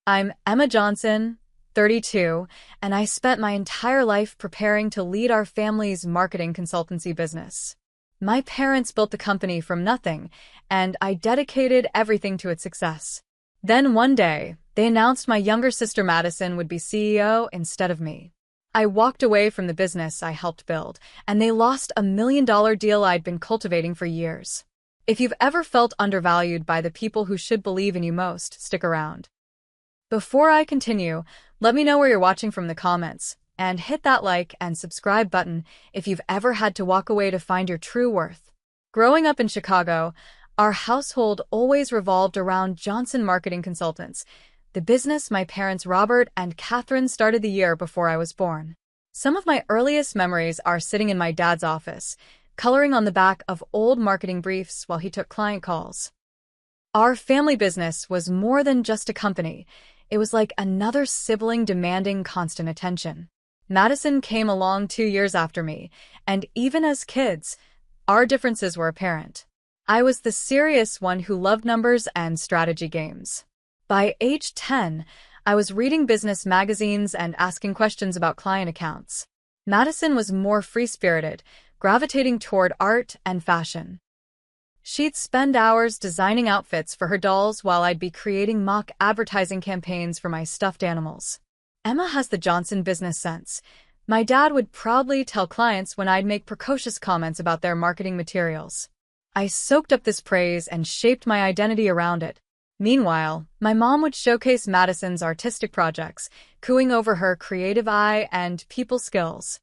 I'm Emma Johnson, 32, and I spent my entire life preparing to lead our family's marketing consultancy business. My parents built the company from nothing, and I dedicated everything to its success. Then one day, they announced my younger sister Madison would be CEO instead of me. I walked away from the business I helped build, and they lost a $1 million deal I'd been cultivating for years. If you've ever felt undervalued by the people who should believe in you most, stick around. Before I continue, let me know where you're watching from in the comments, and hit that like and subscribe button if you've ever had to walk away to find your true worth. Growing up in Chicago, our household always revolved around Johnson Marketing Consultants, the business my parents Robert and Catherine started the year before I was born. Some of my earliest memories are sitting in my dad's office, coloring on the back of old marketing briefs while he took client calls. Our family business was more than just a company. It was like another sibling demanding constant attention. Madison came along 2 years after me, and even as kids, our differences were apparent. I was the serious one who loved numbers and strategy games. By age 10, I was reading business magazines and asking questions about client accounts. Madison was more free-spirited, gravitating toward art and fashion. She'd spend hours designing outfits for her dolls while I'd be creating mock advertising campaigns for my stuffed animals. Emma has the Johnson business sense. My dad would proudly tell clients when I'd make precocious comments about their marketing materials. I soaked up this praise and shaped my identity around it. Meanwhile, my mom would showcase Madison's artistic projects, cooing over her creative eye and people skills.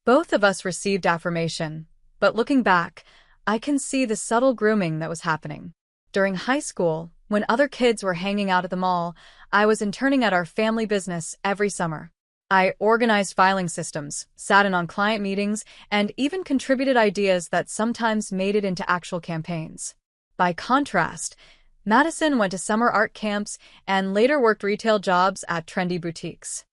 Both of us received affirmation, but looking back, I can see the subtle grooming that was happening. During high school, when other kids were hanging out at the mall, I was interning at our family business every summer. I organized filing systems, sat in on client meetings, and even contributed ideas that sometimes made it into actual campaigns. By contrast, Madison went to summer art camps and later worked retail jobs at trendy boutiques.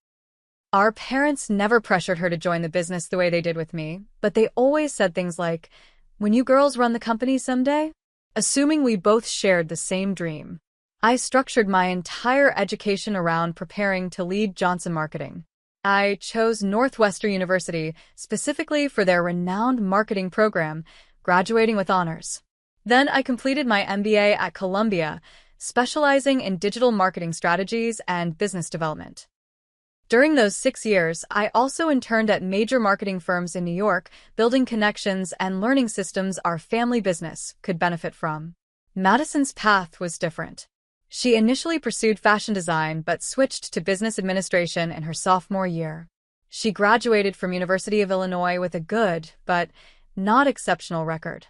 Our parents never pressured her to join the business the way they did with me, but they always said things like, "When you girls run the company someday?" Assuming we both shared the same dream. I structured my entire education around preparing to lead Johnson Marketing. I chose Northwestern University specifically for their renowned marketing program, graduating with honors. Then I completed my MBA at Columbia, specializing in digital marketing strategies and business development. During those 6 years, I also interned at major marketing firms in New York, building connections and learning systems our family business could benefit from. Madison's path was different. She initially pursued fashion design but switched to business administration in her sophomore year. She graduated from University of Illinois with a good, but not exceptional record.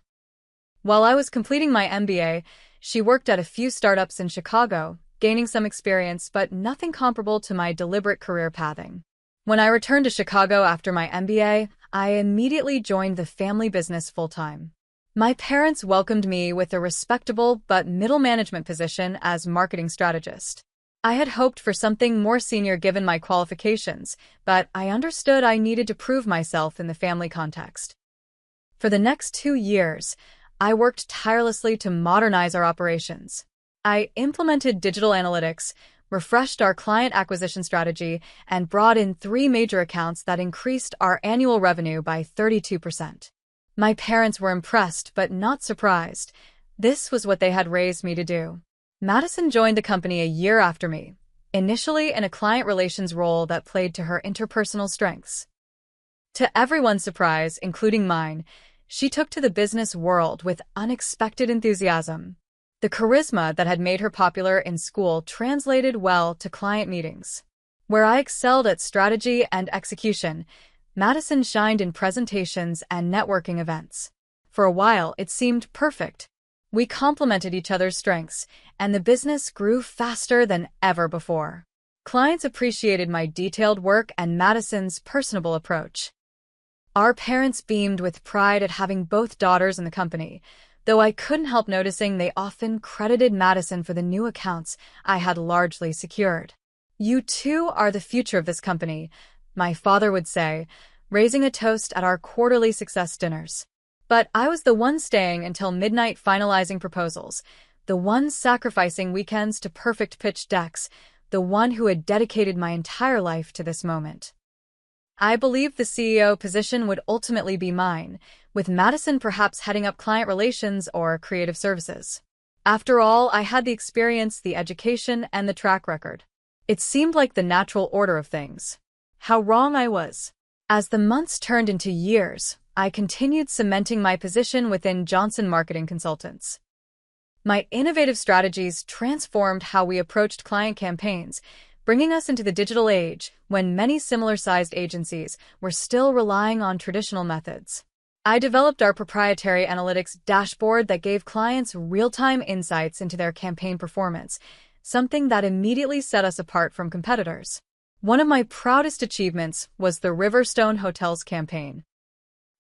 While I was completing my MBA, she worked at a few startups in Chicago, gaining some experience but nothing comparable to my deliberate career pathing. When I returned to Chicago after my MBA, I immediately joined the family business full-time. My parents welcomed me with a respectable but middle management position as marketing strategist. I had hoped for something more senior given my qualifications, but I understood I needed to prove myself in the family context. For the next 2 years, I worked tirelessly to modernize our operations. I implemented digital analytics, refreshed our client acquisition strategy, and brought in 3 major accounts that increased our annual revenue by 32%. My parents were impressed but not surprised. This was what they had raised me to do. Madison joined the company a year after me, initially in a client relations role that played to her interpersonal strengths. To everyone's surprise, including mine, she took to the business world with unexpected enthusiasm. The charisma that had made her popular in school translated well to client meetings. Where I excelled at strategy and execution, Madison shined in presentations and networking events. For a while, it seemed perfect. We complemented each other's strengths, and the business grew faster than ever before. Clients appreciated my detailed work and Madison's personable approach. Our parents beamed with pride at having both daughters in the company, though I couldn't help noticing they often credited Madison for the new accounts I had largely secured. "You two are the future of this company," my father would say, raising a toast at our quarterly success dinners. But I was the one staying until midnight finalizing proposals, the one sacrificing weekends to perfect pitch decks, the one who had dedicated my entire life to this moment. I believed the CEO position would ultimately be mine, with Madison perhaps heading up client relations or creative services. After all, I had the experience, the education, and the track record. It seemed like the natural order of things. How wrong I was. As the months turned into years, I continued cementing my position within Johnson Marketing Consultants. My innovative strategies transformed how we approached client campaigns, bringing us into the digital age when many similar-sized agencies were still relying on traditional methods. I developed our proprietary analytics dashboard that gave clients real-time insights into their campaign performance, something that immediately set us apart from competitors. One of my proudest achievements was the Riverstone Hotels campaign.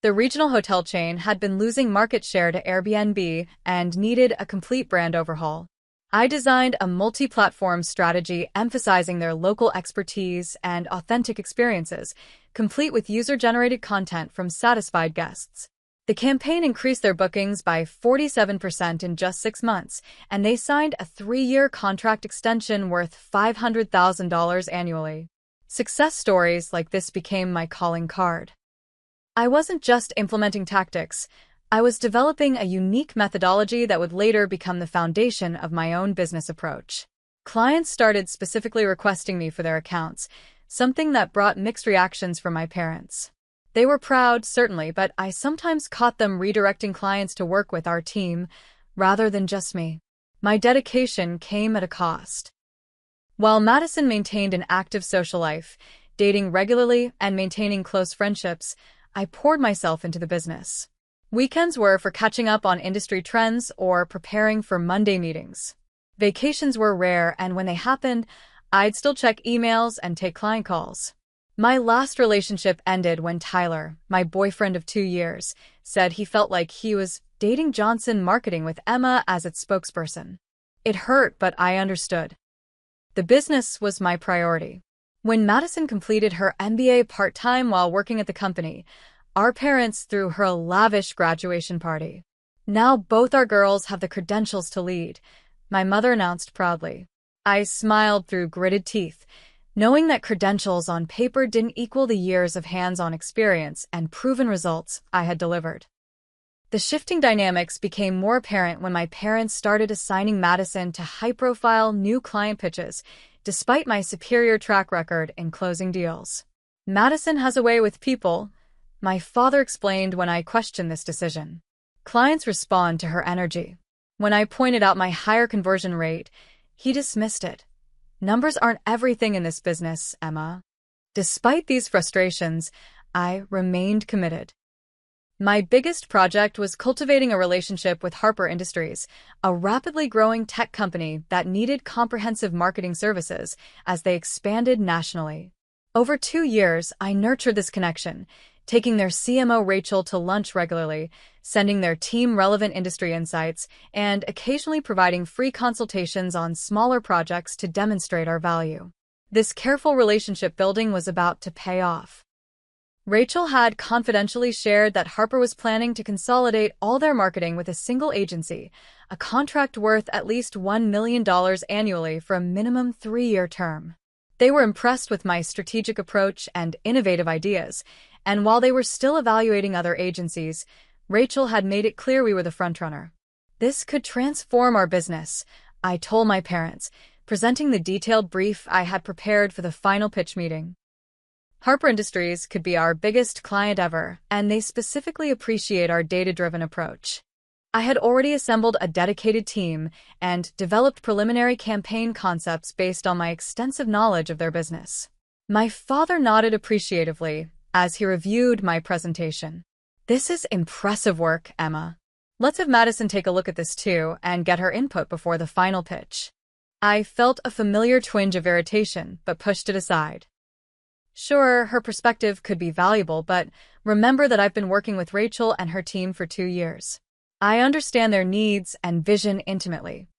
The regional hotel chain had been losing market share to Airbnb and needed a complete brand overhaul. I designed a multi-platform strategy emphasizing their local expertise and authentic experiences, complete with user-generated content from satisfied guests. The campaign increased their bookings by 47% in just 6 months, and they signed a 3-year contract extension worth $500,000 annually. Success stories like this became my calling card. I wasn't just implementing tactics. I was developing a unique methodology that would later become the foundation of my own business approach. Clients started specifically requesting me for their accounts, something that brought mixed reactions from my parents. They were proud, certainly, but I sometimes caught them redirecting clients to work with our team rather than just me. My dedication came at a cost. While Madison maintained an active social life, dating regularly and maintaining close friendships, I poured myself into the business. Weekends were for catching up on industry trends or preparing for Monday meetings. Vacations were rare, and when they happened, I'd still check emails and take client calls. My last relationship ended when Tyler, my boyfriend of 2 years, said he felt like he was dating Johnson Marketing with Emma as its spokesperson. It hurt, but I understood. The business was my priority. When Madison completed her MBA part-time while working at the company, our parents threw her a lavish graduation party. Now both our girls have the credentials to lead, my mother announced proudly. I smiled through gritted teeth, knowing that credentials on paper didn't equal the years of hands-on experience and proven results I had delivered. The shifting dynamics became more apparent when my parents started assigning Madison to high-profile new client pitches, despite my superior track record in closing deals. Madison has a way with people, my father explained when I questioned this decision. Clients respond to her energy. When I pointed out my higher conversion rate, he dismissed it. Numbers aren't everything in this business, Emma. Despite these frustrations, I remained committed. My biggest project was cultivating a relationship with Harper Industries, a rapidly growing tech company that needed comprehensive marketing services as they expanded nationally. Over 2 years, I nurtured this connection, taking their CMO Rachel to lunch regularly, sending their team relevant industry insights, and occasionally providing free consultations on smaller projects to demonstrate our value. This careful relationship building was about to pay off. Rachel had confidentially shared that Harper was planning to consolidate all their marketing with a single agency, a contract worth at least $1 million annually for a minimum 3-year term. They were impressed with my strategic approach and innovative ideas, and while they were still evaluating other agencies, Rachel had made it clear we were the frontrunner. This could transform our business, I told my parents, presenting the detailed brief I had prepared for the final pitch meeting. Harper Industries could be our biggest client ever, and they specifically appreciate our data-driven approach. I had already assembled a dedicated team and developed preliminary campaign concepts based on my extensive knowledge of their business. My father nodded appreciatively as he reviewed my presentation. This is impressive work, Emma. Let's have Madison take a look at this too and get her input before the final pitch. I felt a familiar twinge of irritation, but pushed it aside. Sure, her perspective could be valuable, but remember that I've been working with Rachel and her team for 2 years. I understand their needs and vision intimately.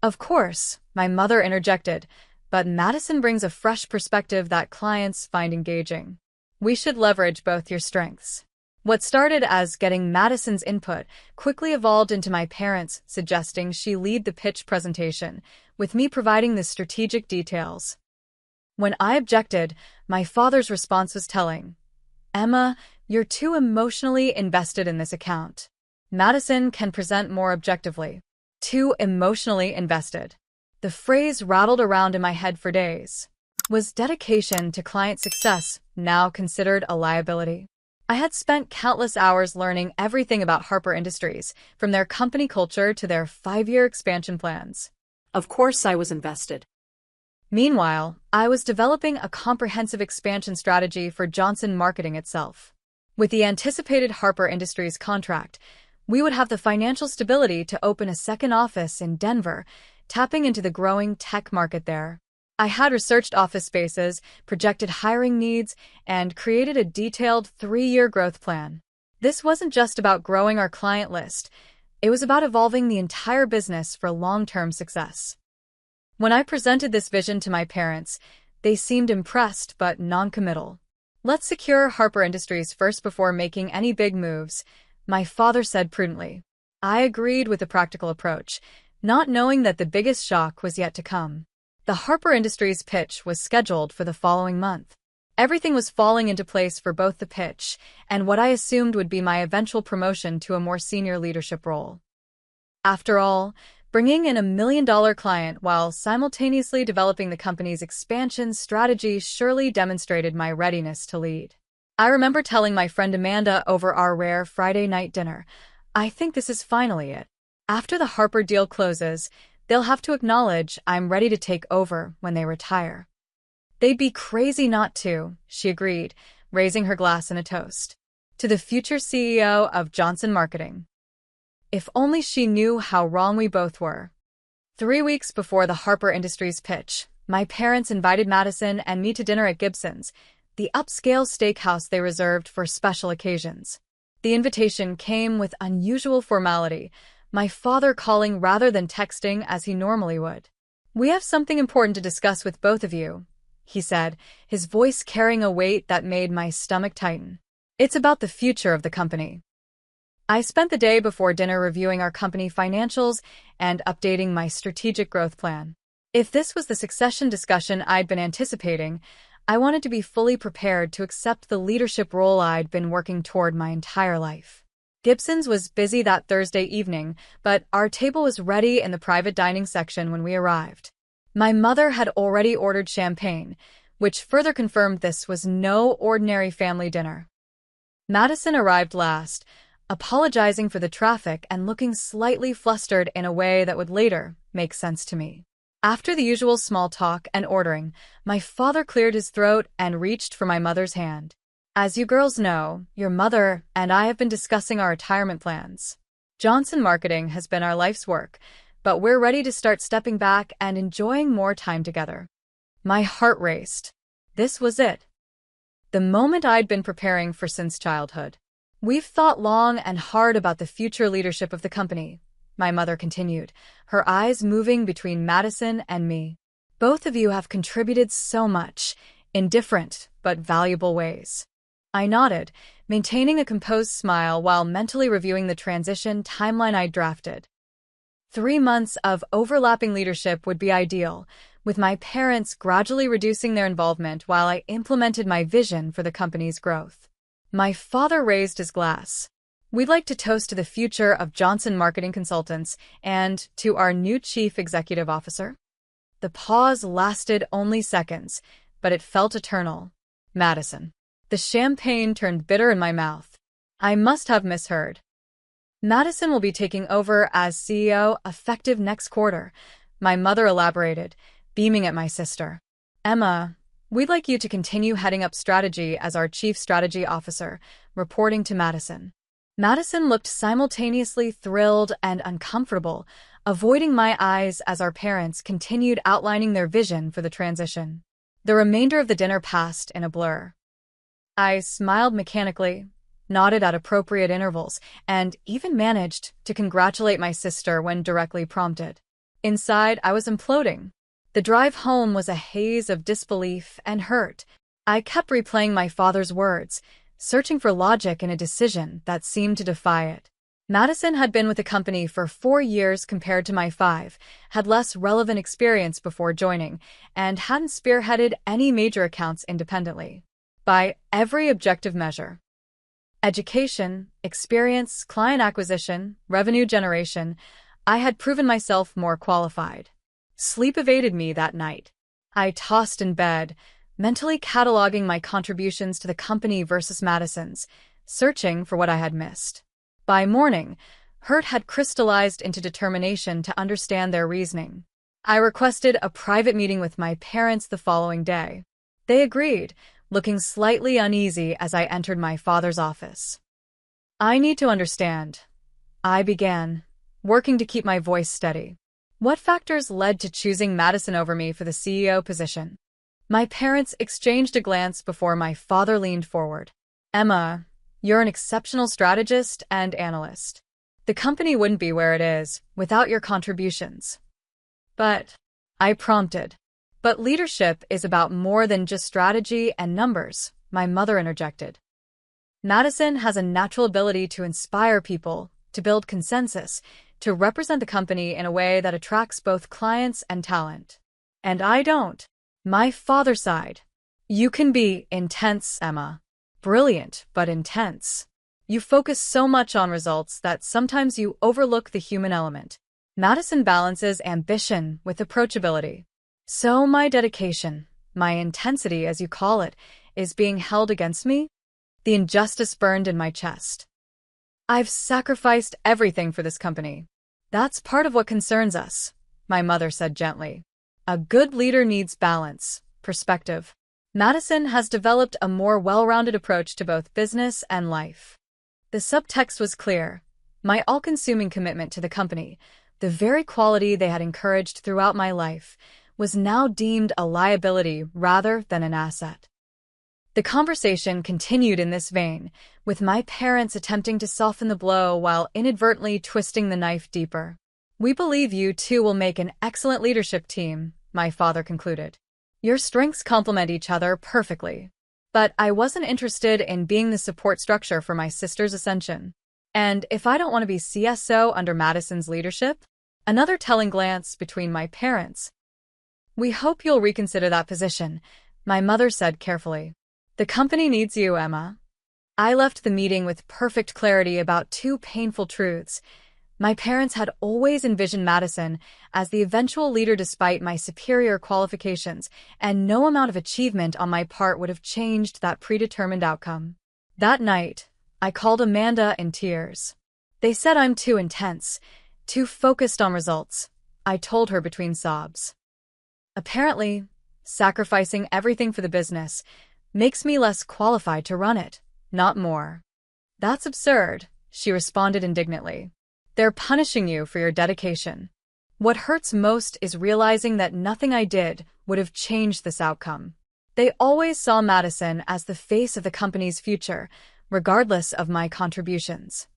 Of course, my mother interjected, but Madison brings a fresh perspective that clients find engaging. We should leverage both your strengths. What started as getting Madison's input quickly evolved into my parents suggesting she lead the pitch presentation, with me providing the strategic details. When I objected, my father's response was telling. Emma, you're too emotionally invested in this account. Madison can present more objectively. Too emotionally invested. The phrase rattled around in my head for days. Was dedication to client success now considered a liability? I had spent countless hours learning everything about Harper Industries, from their company culture to their 5-year expansion plans. Of course I was invested. Meanwhile, I was developing a comprehensive expansion strategy for Johnson Marketing itself. With the anticipated Harper Industries contract, we would have the financial stability to open a second office in Denver, tapping into the growing tech market there. I had researched office spaces, projected hiring needs, and created a detailed 3-year growth plan. This wasn't just about growing our client list. It was about evolving the entire business for long-term success. When I presented this vision to my parents, they seemed impressed but non-committal. Let's secure Harper Industries first before making any big moves, my father said prudently. I agreed with the practical approach, not knowing that the biggest shock was yet to come. The Harper Industries pitch was scheduled for the following month. Everything was falling into place for both the pitch and what I assumed would be my eventual promotion to a more senior leadership role. After all, bringing in $1 million client while simultaneously developing the company's expansion strategy surely demonstrated my readiness to lead. I remember telling my friend Amanda over our rare Friday night dinner, I think this is finally it. After the Harper deal closes, they'll have to acknowledge I'm ready to take over when they retire. They'd be crazy not to, she agreed, raising her glass in a toast. To the future CEO of Johnson Marketing. If only she knew how wrong we both were. 3 weeks before the Harper Industries pitch, my parents invited Madison and me to dinner at Gibson's, the upscale steakhouse they reserved for special occasions. The invitation came with unusual formality, my father calling rather than texting as he normally would. We have something important to discuss with both of you, he said, his voice carrying a weight that made my stomach tighten. It's about the future of the company. I spent the day before dinner reviewing our company financials and updating my strategic growth plan. If this was the succession discussion I'd been anticipating, I wanted to be fully prepared to accept the leadership role I'd been working toward my entire life. Gibson's was busy that Thursday evening, but our table was ready in the private dining section when we arrived. My mother had already ordered champagne, which further confirmed this was no ordinary family dinner. Madison arrived last, apologizing for the traffic and looking slightly flustered in a way that would later make sense to me. After the usual small talk and ordering, my father cleared his throat and reached for my mother's hand. As you girls know, your mother and I have been discussing our retirement plans. Johnson Marketing has been our life's work, but we're ready to start stepping back and enjoying more time together. My heart raced. This was it. The moment I'd been preparing for since childhood. We've thought long and hard about the future leadership of the company, my mother continued, her eyes moving between Madison and me. Both of you have contributed so much, in different but valuable ways. I nodded, maintaining a composed smile while mentally reviewing the transition timeline I'd drafted. 3 months of overlapping leadership would be ideal, with my parents gradually reducing their involvement while I implemented my vision for the company's growth. My father raised his glass. We'd like to toast to the future of Johnson Marketing Consultants and to our new Chief Executive Officer. The pause lasted only seconds, but it felt eternal. Madison. The champagne turned bitter in my mouth. I must have misheard. Madison will be taking over as CEO effective next quarter, my mother elaborated, beaming at my sister. Emma, we'd like you to continue heading up strategy as our Chief Strategy Officer, reporting to Madison. Madison looked simultaneously thrilled and uncomfortable, avoiding my eyes as our parents continued outlining their vision for the transition. The remainder of the dinner passed in a blur. I smiled mechanically, nodded at appropriate intervals, and even managed to congratulate my sister when directly prompted. Inside, I was imploding. The drive home was a haze of disbelief and hurt. I kept replaying my father's words, searching for logic in a decision that seemed to defy it. Madison had been with the company for 4 years compared to my 5, had less relevant experience before joining, and hadn't spearheaded any major accounts independently. By every objective measure. Education, experience, client acquisition, revenue generation, I had proven myself more qualified. Sleep evaded me that night. I tossed in bed, mentally cataloging my contributions to the company versus Madison's, searching for what I had missed. By morning, hurt had crystallized into determination to understand their reasoning. I requested a private meeting with my parents the following day. They agreed, looking slightly uneasy as I entered my father's office. I need to understand. I began, working to keep my voice steady. What factors led to choosing Madison over me for the CEO position? My parents exchanged a glance before my father leaned forward. Emma, you're an exceptional strategist and analyst. The company wouldn't be where it is without your contributions. But, I prompted. But leadership is about more than just strategy and numbers, my mother interjected. Madison has a natural ability to inspire people, to build consensus, to represent the company in a way that attracts both clients and talent. And I don't. My father sighed. You can be intense, Emma. Brilliant, but intense. You focus so much on results that sometimes you overlook the human element. Madison balances ambition with approachability. So my dedication, my intensity as you call it, is being held against me? The injustice burned in my chest. I've sacrificed everything for this company. That's part of what concerns us, my mother said gently. A good leader needs balance, perspective. Madison has developed a more well-rounded approach to both business and life. The subtext was clear. My all-consuming commitment to the company, the very quality they had encouraged throughout my life, was now deemed a liability rather than an asset. The conversation continued in this vein, with my parents attempting to soften the blow while inadvertently twisting the knife deeper. We believe you two will make an excellent leadership team, my father concluded. Your strengths complement each other perfectly. But I wasn't interested in being the support structure for my sister's ascension. And if I don't want to be CSO under Madison's leadership? Another telling glance between my parents. We hope you'll reconsider that position, my mother said carefully. The company needs you, Emma. I left the meeting with perfect clarity about 2 painful truths. My parents had always envisioned Madison as the eventual leader despite my superior qualifications, and no amount of achievement on my part would have changed that predetermined outcome. That night, I called Amanda in tears. They said I'm too intense, too focused on results, I told her between sobs. Apparently, sacrificing everything for the business makes me less qualified to run it, not more. That's absurd, she responded indignantly. They're punishing you for your dedication. What hurts most is realizing that nothing I did would have changed this outcome. They always saw Madison as the face of the company's future, regardless of my contributions.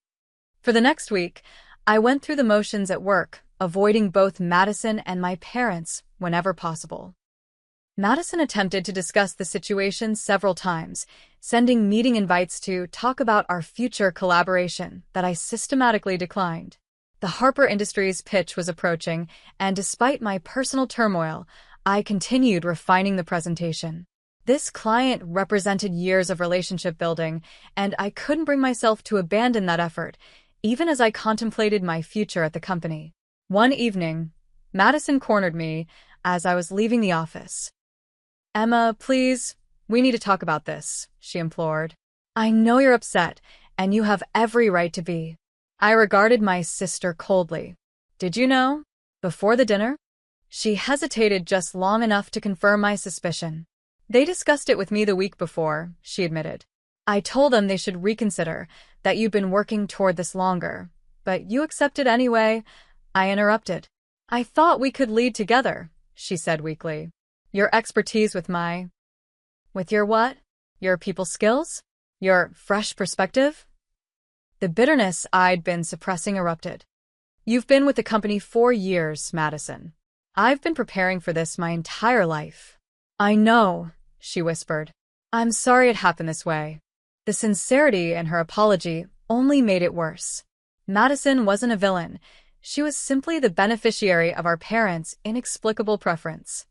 For the next week, I went through the motions at work, avoiding both Madison and my parents whenever possible. Madison attempted to discuss the situation several times, sending meeting invites to talk about our future collaboration that I systematically declined. The Harper Industries pitch was approaching, and despite my personal turmoil, I continued refining the presentation. This client represented years of relationship building, and I couldn't bring myself to abandon that effort, even as I contemplated my future at the company. One evening, Madison cornered me as I was leaving the office. Emma, please, we need to talk about this, she implored. I know you're upset, and you have every right to be. I regarded my sister coldly. Did you know? Before the dinner? She hesitated just long enough to confirm my suspicion. They discussed it with me the week before, she admitted. I told them they should reconsider, that you'd been working toward this longer. But you accepted anyway, I interrupted. I thought we could lead together, she said weakly. Your expertise with your what? Your people skills? Your fresh perspective? The bitterness I'd been suppressing erupted. You've been with the company 4 years, Madison. I've been preparing for this my entire life. I know, she whispered. I'm sorry it happened this way. The sincerity in her apology only made it worse. Madison wasn't a villain. She was simply the beneficiary of our parents' inexplicable preference.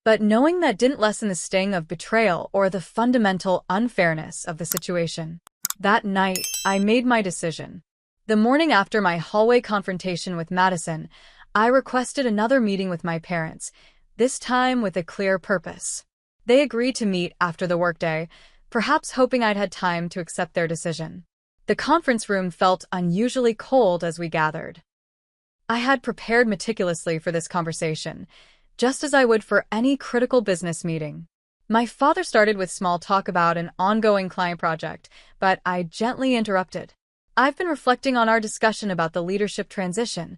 But knowing that didn't lessen the sting of betrayal or the fundamental unfairness of the situation. That night, I made my decision. The morning after my hallway confrontation with Madison, I requested another meeting with my parents, this time with a clear purpose. They agreed to meet after the workday, perhaps hoping I'd had time to accept their decision. The conference room felt unusually cold as we gathered. I had prepared meticulously for this conversation, just as I would for any critical business meeting. My father started with small talk about an ongoing client project, but I gently interrupted. I've been reflecting on our discussion about the leadership transition.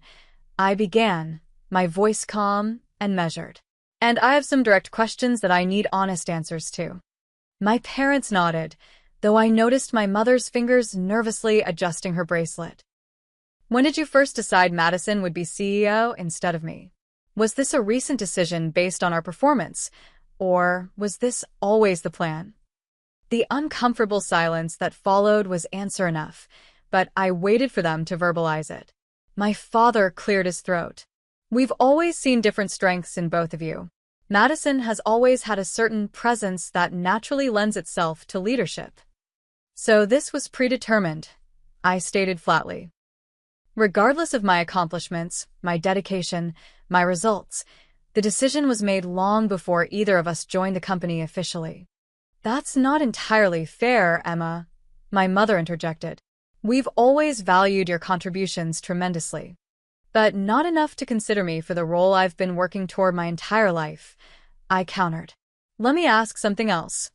I began, my voice calm and measured. And I have some direct questions that I need honest answers to. My parents nodded, though I noticed my mother's fingers nervously adjusting her bracelet. When did you first decide Madison would be CEO instead of me? Was this a recent decision based on our performance, or was this always the plan? The uncomfortable silence that followed was answer enough, but I waited for them to verbalize it. My father cleared his throat. We've always seen different strengths in both of you. Madison has always had a certain presence that naturally lends itself to leadership. So this was predetermined, I stated flatly. Regardless of my accomplishments, my dedication, my results, the decision was made long before either of us joined the company officially. That's not entirely fair, Emma, my mother interjected. We've always valued your contributions tremendously, but not enough to consider me for the role I've been working toward my entire life, I countered. Let me ask something else.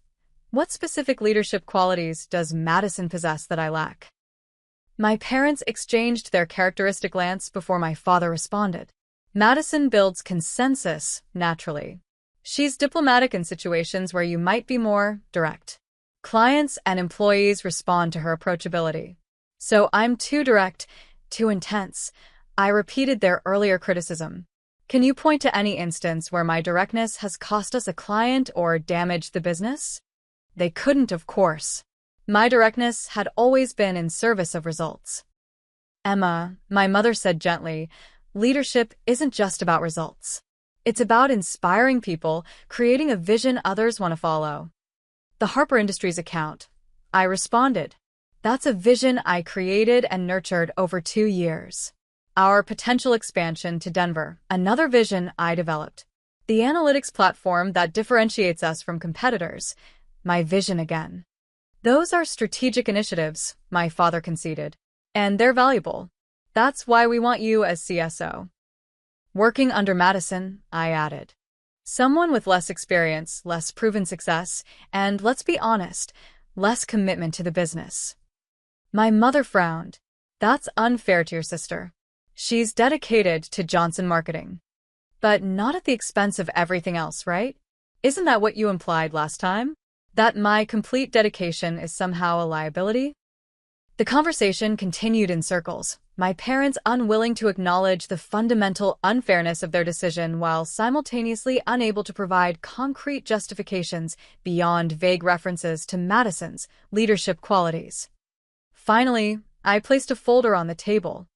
What specific leadership qualities does Madison possess that I lack? My parents exchanged their characteristic glance before my father responded. Madison builds consensus naturally. She's diplomatic in situations where you might be more direct. Clients and employees respond to her approachability. So I'm too direct, too intense. I repeated their earlier criticism. Can you point to any instance where my directness has cost us a client or damaged the business? They couldn't, of course. My directness had always been in service of results. Emma, my mother said gently, leadership isn't just about results. It's about inspiring people, creating a vision others want to follow. The Harper Industries account, I responded. That's a vision I created and nurtured over 2 years. Our potential expansion to Denver, another vision I developed. The analytics platform that differentiates us from competitors, my vision again. Those are strategic initiatives, my father conceded, and they're valuable. That's why we want you as CSO. Working under Madison, I added. Someone with less experience, less proven success, and let's be honest, less commitment to the business. My mother frowned. That's unfair to your sister. She's dedicated to Johnson marketing. But not at the expense of everything else, right? Isn't that what you implied last time? That my complete dedication is somehow a liability? The conversation continued in circles, my parents unwilling to acknowledge the fundamental unfairness of their decision while simultaneously unable to provide concrete justifications beyond vague references to Madison's leadership qualities. Finally, I placed a folder on the table.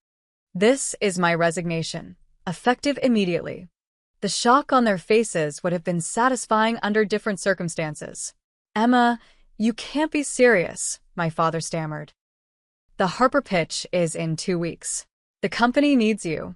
This is my resignation, effective immediately. The shock on their faces would have been satisfying under different circumstances. Emma, you can't be serious, my father stammered. The Harper pitch is in 2 weeks. The company needs you.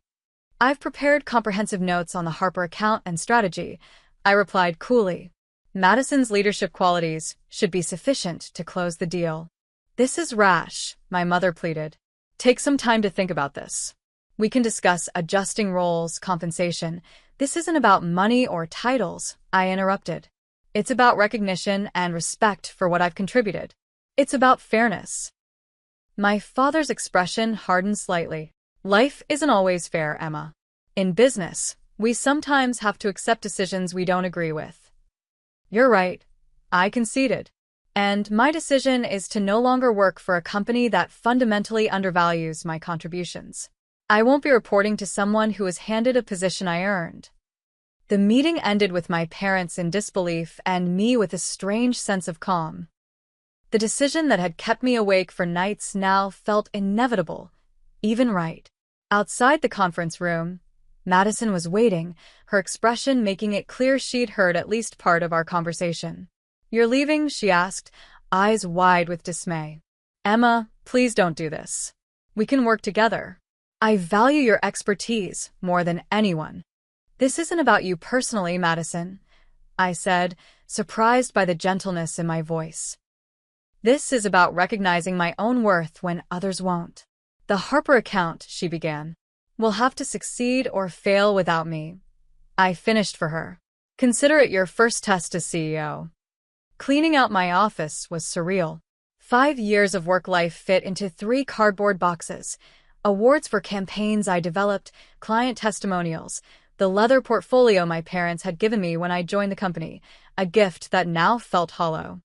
I've prepared comprehensive notes on the Harper account and strategy, I replied coolly. Madison's leadership qualities should be sufficient to close the deal. This is rash, my mother pleaded. Take some time to think about this. We can discuss adjusting roles, compensation. This isn't about money or titles, I interrupted. It's about recognition and respect for what I've contributed. It's about fairness. My father's expression hardened slightly. Life isn't always fair, Emma. In business, we sometimes have to accept decisions we don't agree with. You're right, I conceded. And my decision is to no longer work for a company that fundamentally undervalues my contributions. I won't be reporting to someone who was handed a position I earned. The meeting ended with my parents in disbelief and me with a strange sense of calm. The decision that had kept me awake for nights now felt inevitable, even right. Outside the conference room, Madison was waiting, her expression making it clear she'd heard at least part of our conversation. "You're leaving?" she asked, eyes wide with dismay. "Emma, please don't do this. We can work together. I value your expertise more than anyone." "This isn't about you personally, Madison," I said, surprised by the gentleness in my voice. "This is about recognizing my own worth when others won't." "The Harper account," she began, "will have to succeed or fail without me." I finished for her. "Consider it your first test as CEO." Cleaning out my office was surreal. 5 years of work life fit into 3 cardboard boxes. Awards for campaigns I developed, client testimonials, the leather portfolio my parents had given me when I joined the company, a gift that now felt hollow.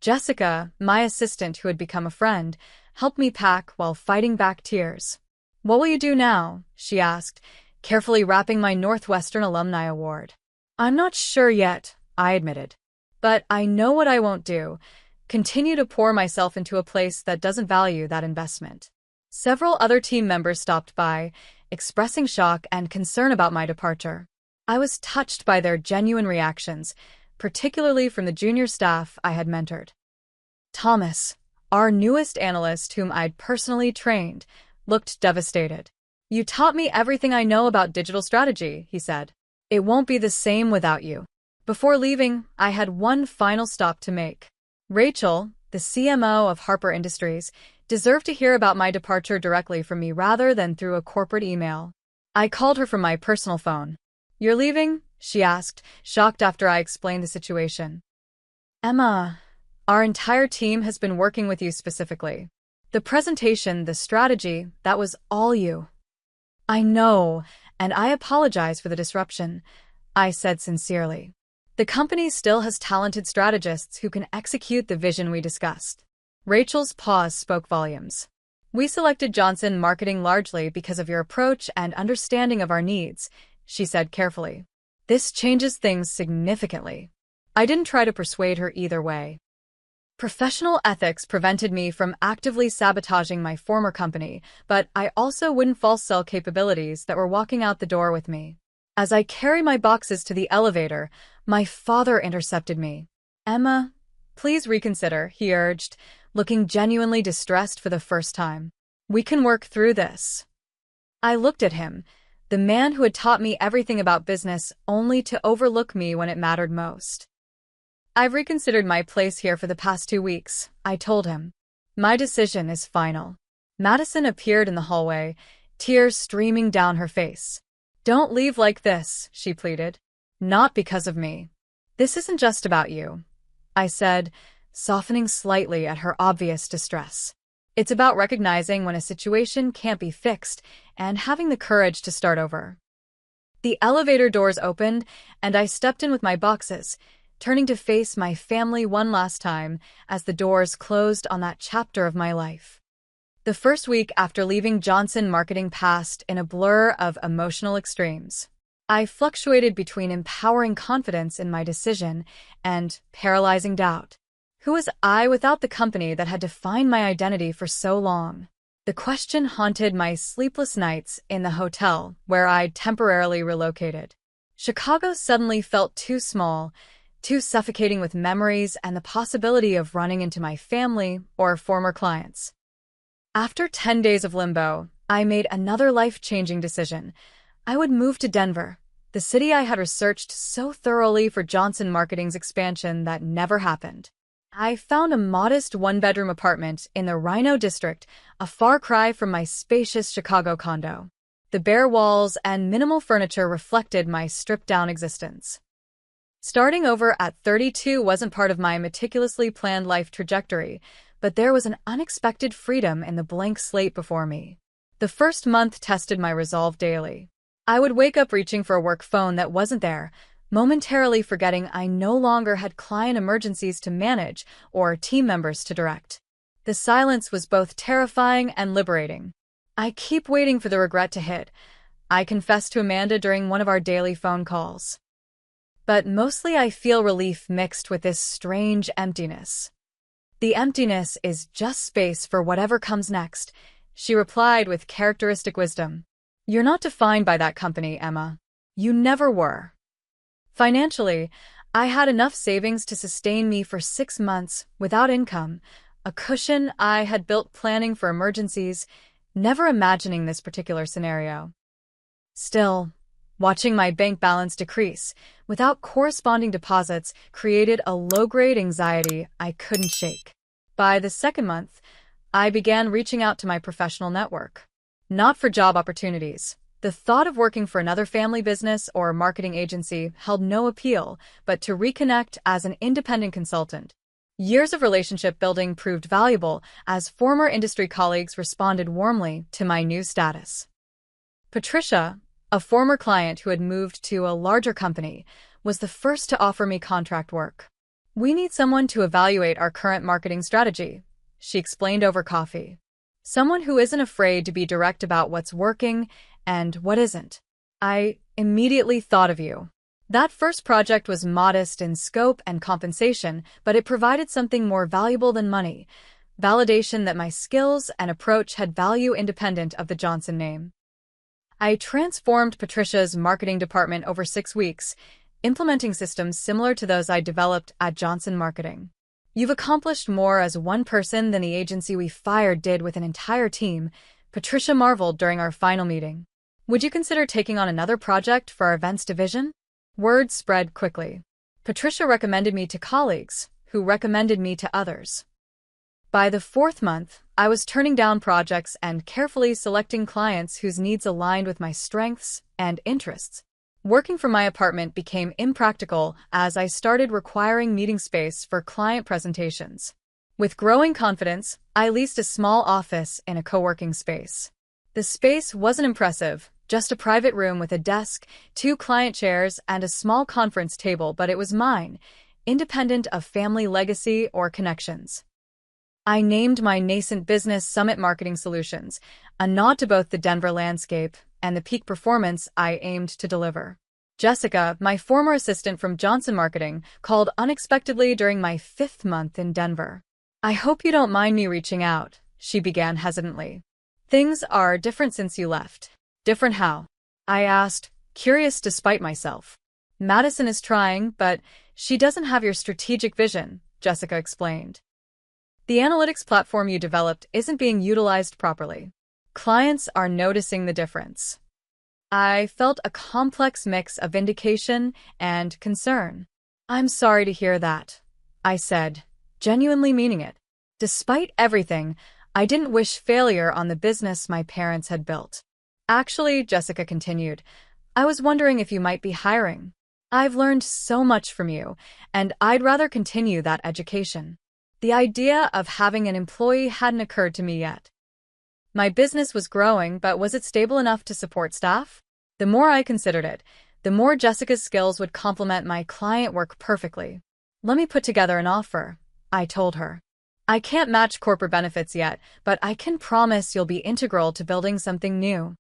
Jessica, my assistant who had become a friend, helped me pack while fighting back tears. "What will you do now?" she asked, carefully wrapping my Northwestern Alumni Award. "I'm not sure yet," I admitted. "But I know what I won't do. Continue to pour myself into a place that doesn't value that investment." Several other team members stopped by, expressing shock and concern about my departure. I was touched by their genuine reactions, particularly from the junior staff I had mentored. Thomas, our newest analyst whom I'd personally trained, looked devastated. "You taught me everything I know about digital strategy," he said. "It won't be the same without you." Before leaving, I had one final stop to make. Rachel, the CMO of Harper Industries, deserved to hear about my departure directly from me rather than through a corporate email. I called her from my personal phone. "You're leaving?" she asked, shocked after I explained the situation. "Emma, our entire team has been working with you specifically. The presentation, the strategy, that was all you." "I know, and I apologize for the disruption," I said sincerely. "The company still has talented strategists who can execute the vision we discussed." Rachel's pause spoke volumes. "We selected Johnson Marketing largely because of your approach and understanding of our needs," she said carefully. "This changes things significantly." I didn't try to persuade her either way. Professional ethics prevented me from actively sabotaging my former company, but I also wouldn't false sell capabilities that were walking out the door with me. As I carry my boxes to the elevator, my father intercepted me. "Emma, please reconsider," he urged, looking genuinely distressed for the first time. "We can work through this." I looked at him, the man who had taught me everything about business only to overlook me when it mattered most. "I've reconsidered my place here for the past 2 weeks," I told him. "My decision is final." Madison appeared in the hallway, tears streaming down her face. "Don't leave like this," she pleaded. "Not because of me." "This isn't just about you," I said, softening slightly at her obvious distress. "It's about recognizing when a situation can't be fixed and having the courage to start over." The elevator doors opened, and I stepped in with my boxes, turning to face my family one last time as the doors closed on that chapter of my life. The first week after leaving Johnson Marketing passed in a blur of emotional extremes. I fluctuated between empowering confidence in my decision and paralyzing doubt. Who was I without the company that had defined my identity for so long? The question haunted my sleepless nights in the hotel where I'd temporarily relocated. Chicago suddenly felt too small, too suffocating with memories and the possibility of running into my family or former clients. After 10 days of limbo, I made another life-changing decision. I would move to Denver, the city I had researched so thoroughly for Johnson Marketing's expansion that never happened. I found a modest one-bedroom apartment in the Rhino District, a far cry from my spacious Chicago condo. The bare walls and minimal furniture reflected my stripped-down existence. Starting over at 32 wasn't part of my meticulously planned life trajectory, but there was an unexpected freedom in the blank slate before me. The first month tested my resolve daily. I would wake up reaching for a work phone that wasn't there, momentarily forgetting I no longer had client emergencies to manage or team members to direct. The silence was both terrifying and liberating. "I keep waiting for the regret to hit," I confessed to Amanda during one of our daily phone calls. "But mostly I feel relief mixed with this strange emptiness." The emptiness is just space for whatever comes next, she replied with characteristic wisdom. You're not defined by that company, Emma. You never were. Financially, I had enough savings to sustain me for 6 months without income, a cushion I had built planning for emergencies, never imagining this particular scenario. Still, watching my bank balance decrease without corresponding deposits created a low-grade anxiety I couldn't shake. By the second month, I began reaching out to my professional network. Not for job opportunities. The thought of working for another family business or marketing agency held no appeal, but to reconnect as an independent consultant. Years of relationship building proved valuable as former industry colleagues responded warmly to my new status. Patricia, a former client who had moved to a larger company, was the first to offer me contract work. We need someone to evaluate our current marketing strategy, she explained over coffee. Someone who isn't afraid to be direct about what's working and what isn't. I immediately thought of you. That first project was modest in scope and compensation, but it provided something more valuable than money, validation that my skills and approach had value independent of the Johnson name. I transformed Patricia's marketing department over 6 weeks, implementing systems similar to those I developed at Johnson Marketing. You've accomplished more as one person than the agency we fired did with an entire team, Patricia marveled during our final meeting. Would you consider taking on another project for our events division? Word spread quickly. Patricia recommended me to colleagues, who recommended me to others. By the 4th month, I was turning down projects and carefully selecting clients whose needs aligned with my strengths and interests. Working from my apartment became impractical as I started requiring meeting space for client presentations. With growing confidence, I leased a small office in a co-working space. The space wasn't impressive, just a private room with a desk, 2 client chairs, and a small conference table, but it was mine, independent of family legacy or connections. I named my nascent business Summit Marketing Solutions, a nod to both the Denver landscape and the peak performance I aimed to deliver. Jessica, my former assistant from Johnson Marketing, called unexpectedly during my 5th month in Denver. I hope you don't mind me reaching out, she began hesitantly. Things are different since you left. Different how? I asked, curious despite myself. Madison is trying, but she doesn't have your strategic vision, Jessica explained. The analytics platform you developed isn't being utilized properly. Clients are noticing the difference. I felt a complex mix of vindication and concern. I'm sorry to hear that, I said, genuinely meaning it. Despite everything, I didn't wish failure on the business my parents had built. Actually, Jessica continued, I was wondering if you might be hiring. I've learned so much from you, and I'd rather continue that education. The idea of having an employee hadn't occurred to me yet. My business was growing, but was it stable enough to support staff? The more I considered it, the more Jessica's skills would complement my client work perfectly. Let me put together an offer, I told her. I can't match corporate benefits yet, but I can promise you'll be integral to building something new.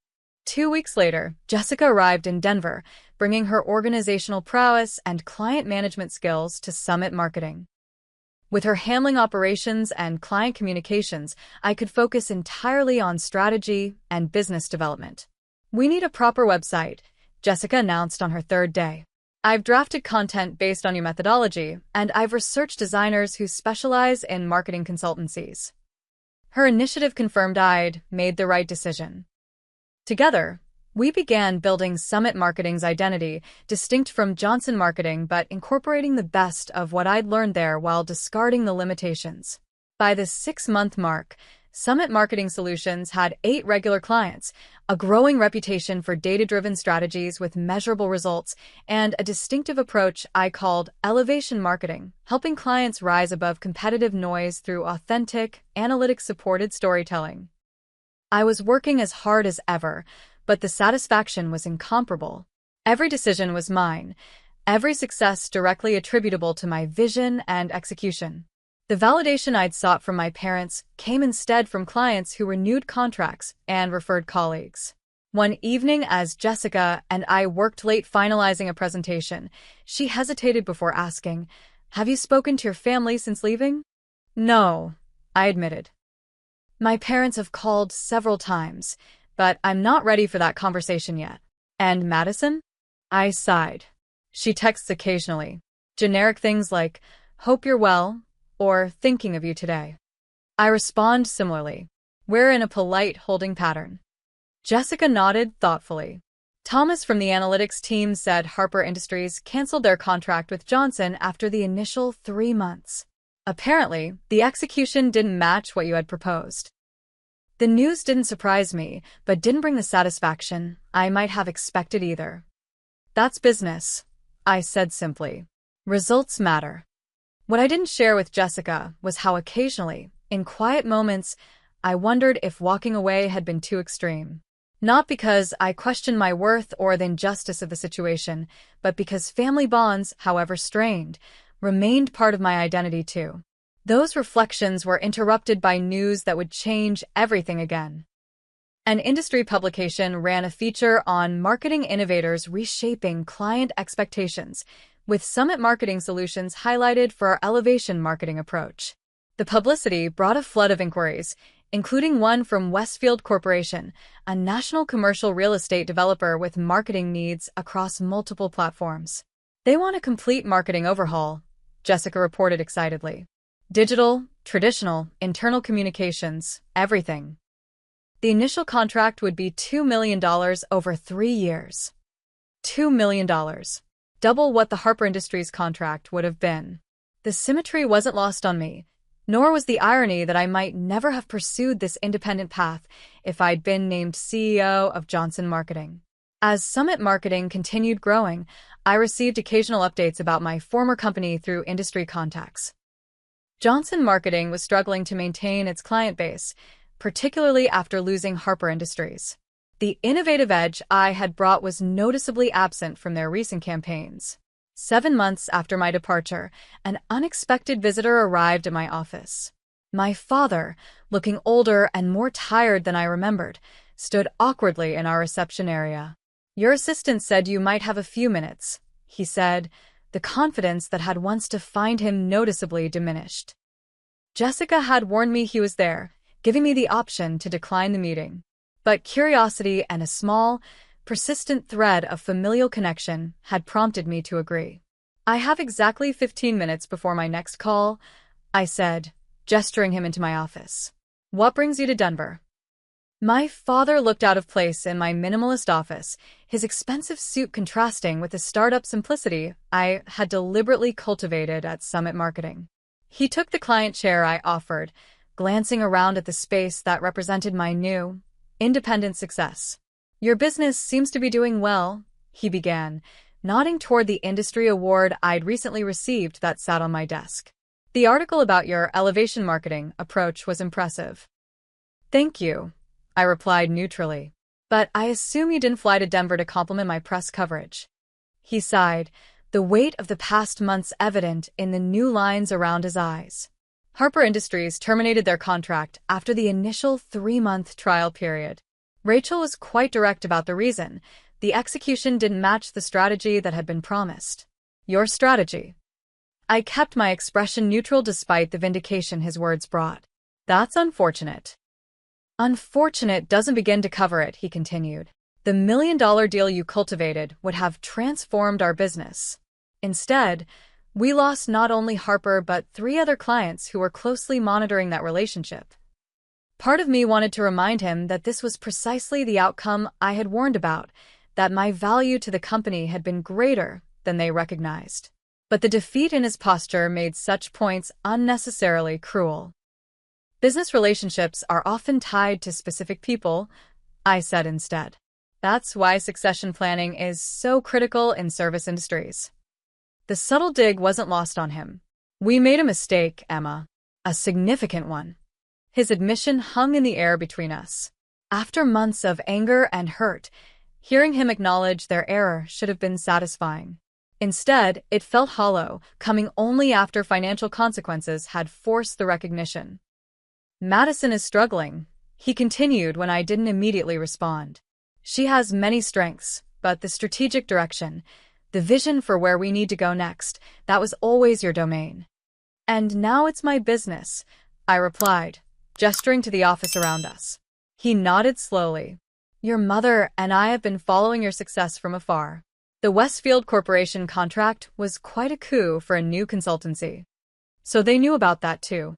2 weeks later, Jessica arrived in Denver, bringing her organizational prowess and client management skills to Summit Marketing. With her handling operations and client communications, I could focus entirely on strategy and business development. We need a proper website, Jessica announced on her 3rd day. I've drafted content based on your methodology, and I've researched designers who specialize in marketing consultancies. Her initiative confirmed I'd made the right decision. Together, we began building Summit Marketing's identity, distinct from Johnson Marketing but incorporating the best of what I'd learned there while discarding the limitations. By the 6-month mark, Summit Marketing Solutions had 8 regular clients, a growing reputation for data-driven strategies with measurable results, and a distinctive approach I called elevation marketing, helping clients rise above competitive noise through authentic, analytics-supported storytelling. I was working as hard as ever, but the satisfaction was incomparable. Every decision was mine, every success directly attributable to my vision and execution. The validation I'd sought from my parents came instead from clients who renewed contracts and referred colleagues. One evening, as Jessica and I worked late finalizing a presentation, she hesitated before asking, "Have you spoken to your family since leaving?" No, I admitted. My parents have called several times, but I'm not ready for that conversation yet. And Madison? I sighed. She texts occasionally. Generic things like, hope you're well, or thinking of you today. I respond similarly. We're in a polite holding pattern. Jessica nodded thoughtfully. Thomas from the analytics team said Harper Industries canceled their contract with Johnson after the initial 3 months. Apparently, the execution didn't match what you had proposed. The news didn't surprise me, but didn't bring the satisfaction I might have expected either. That's business, I said simply. Results matter. What I didn't share with Jessica was how occasionally, in quiet moments, I wondered if walking away had been too extreme. Not because I questioned my worth or the injustice of the situation, but because family bonds, however strained, remained part of my identity too. Those reflections were interrupted by news that would change everything again. An industry publication ran a feature on marketing innovators reshaping client expectations, with Summit Marketing Solutions highlighted for our elevation marketing approach. The publicity brought a flood of inquiries, including one from Westfield Corporation, a national commercial real estate developer with marketing needs across multiple platforms. They want a complete marketing overhaul, Jessica reported excitedly. Digital, traditional, internal communications, everything. The initial contract would be $2 million over 3 years. $2 million. Double what the Harper Industries contract would have been. The symmetry wasn't lost on me, nor was the irony that I might never have pursued this independent path if I'd been named CEO of Johnson Marketing. As Summit Marketing continued growing, I received occasional updates about my former company through industry contacts. Johnson Marketing was struggling to maintain its client base, particularly after losing Harper Industries. The innovative edge I had brought was noticeably absent from their recent campaigns. 7 months after my departure, an unexpected visitor arrived at my office. My father, looking older and more tired than I remembered, stood awkwardly in our reception area. Your assistant said you might have a few minutes, he said, the confidence that had once defined him noticeably diminished. Jessica had warned me he was there, giving me the option to decline the meeting. But curiosity and a small, persistent thread of familial connection had prompted me to agree. I have exactly 15 minutes before my next call, I said, gesturing him into my office. What brings you to Denver? My father looked out of place in my minimalist office, his expensive suit contrasting with the startup simplicity I had deliberately cultivated at Summit Marketing. He took the client chair I offered, glancing around at the space that represented my new, independent success. Your business seems to be doing well, he began, nodding toward the industry award I'd recently received that sat on my desk. The article about your elevation marketing approach was impressive. Thank you, I replied neutrally. But I assume you didn't fly to Denver to compliment my press coverage. He sighed, the weight of the past months evident in the new lines around his eyes. Harper Industries terminated their contract after the initial 3-month trial period. Rachel was quite direct about the reason. The execution didn't match the strategy that had been promised. Your strategy. I kept my expression neutral despite the vindication his words brought. That's unfortunate. Unfortunate doesn't begin to cover it, he continued. The $1 million deal you cultivated would have transformed our business. Instead, we lost not only Harper but 3 other clients who were closely monitoring that relationship. Part of me wanted to remind him that this was precisely the outcome I had warned about, that my value to the company had been greater than they recognized. But the defeat in his posture made such points unnecessarily cruel. Business relationships are often tied to specific people, I said instead. That's why succession planning is so critical in service industries. The subtle dig wasn't lost on him. We made a mistake, Emma. A significant one. His admission hung in the air between us. After months of anger and hurt, hearing him acknowledge their error should have been satisfying. Instead, it felt hollow, coming only after financial consequences had forced the recognition. Madison is struggling, he continued when I didn't immediately respond. She has many strengths, but the strategic direction, the vision for where we need to go next, that was always your domain. And now it's my business, I replied, gesturing to the office around us. He nodded slowly. Your mother and I have been following your success from afar. The Westfield Corporation contract was quite a coup for a new consultancy. So they knew about that too.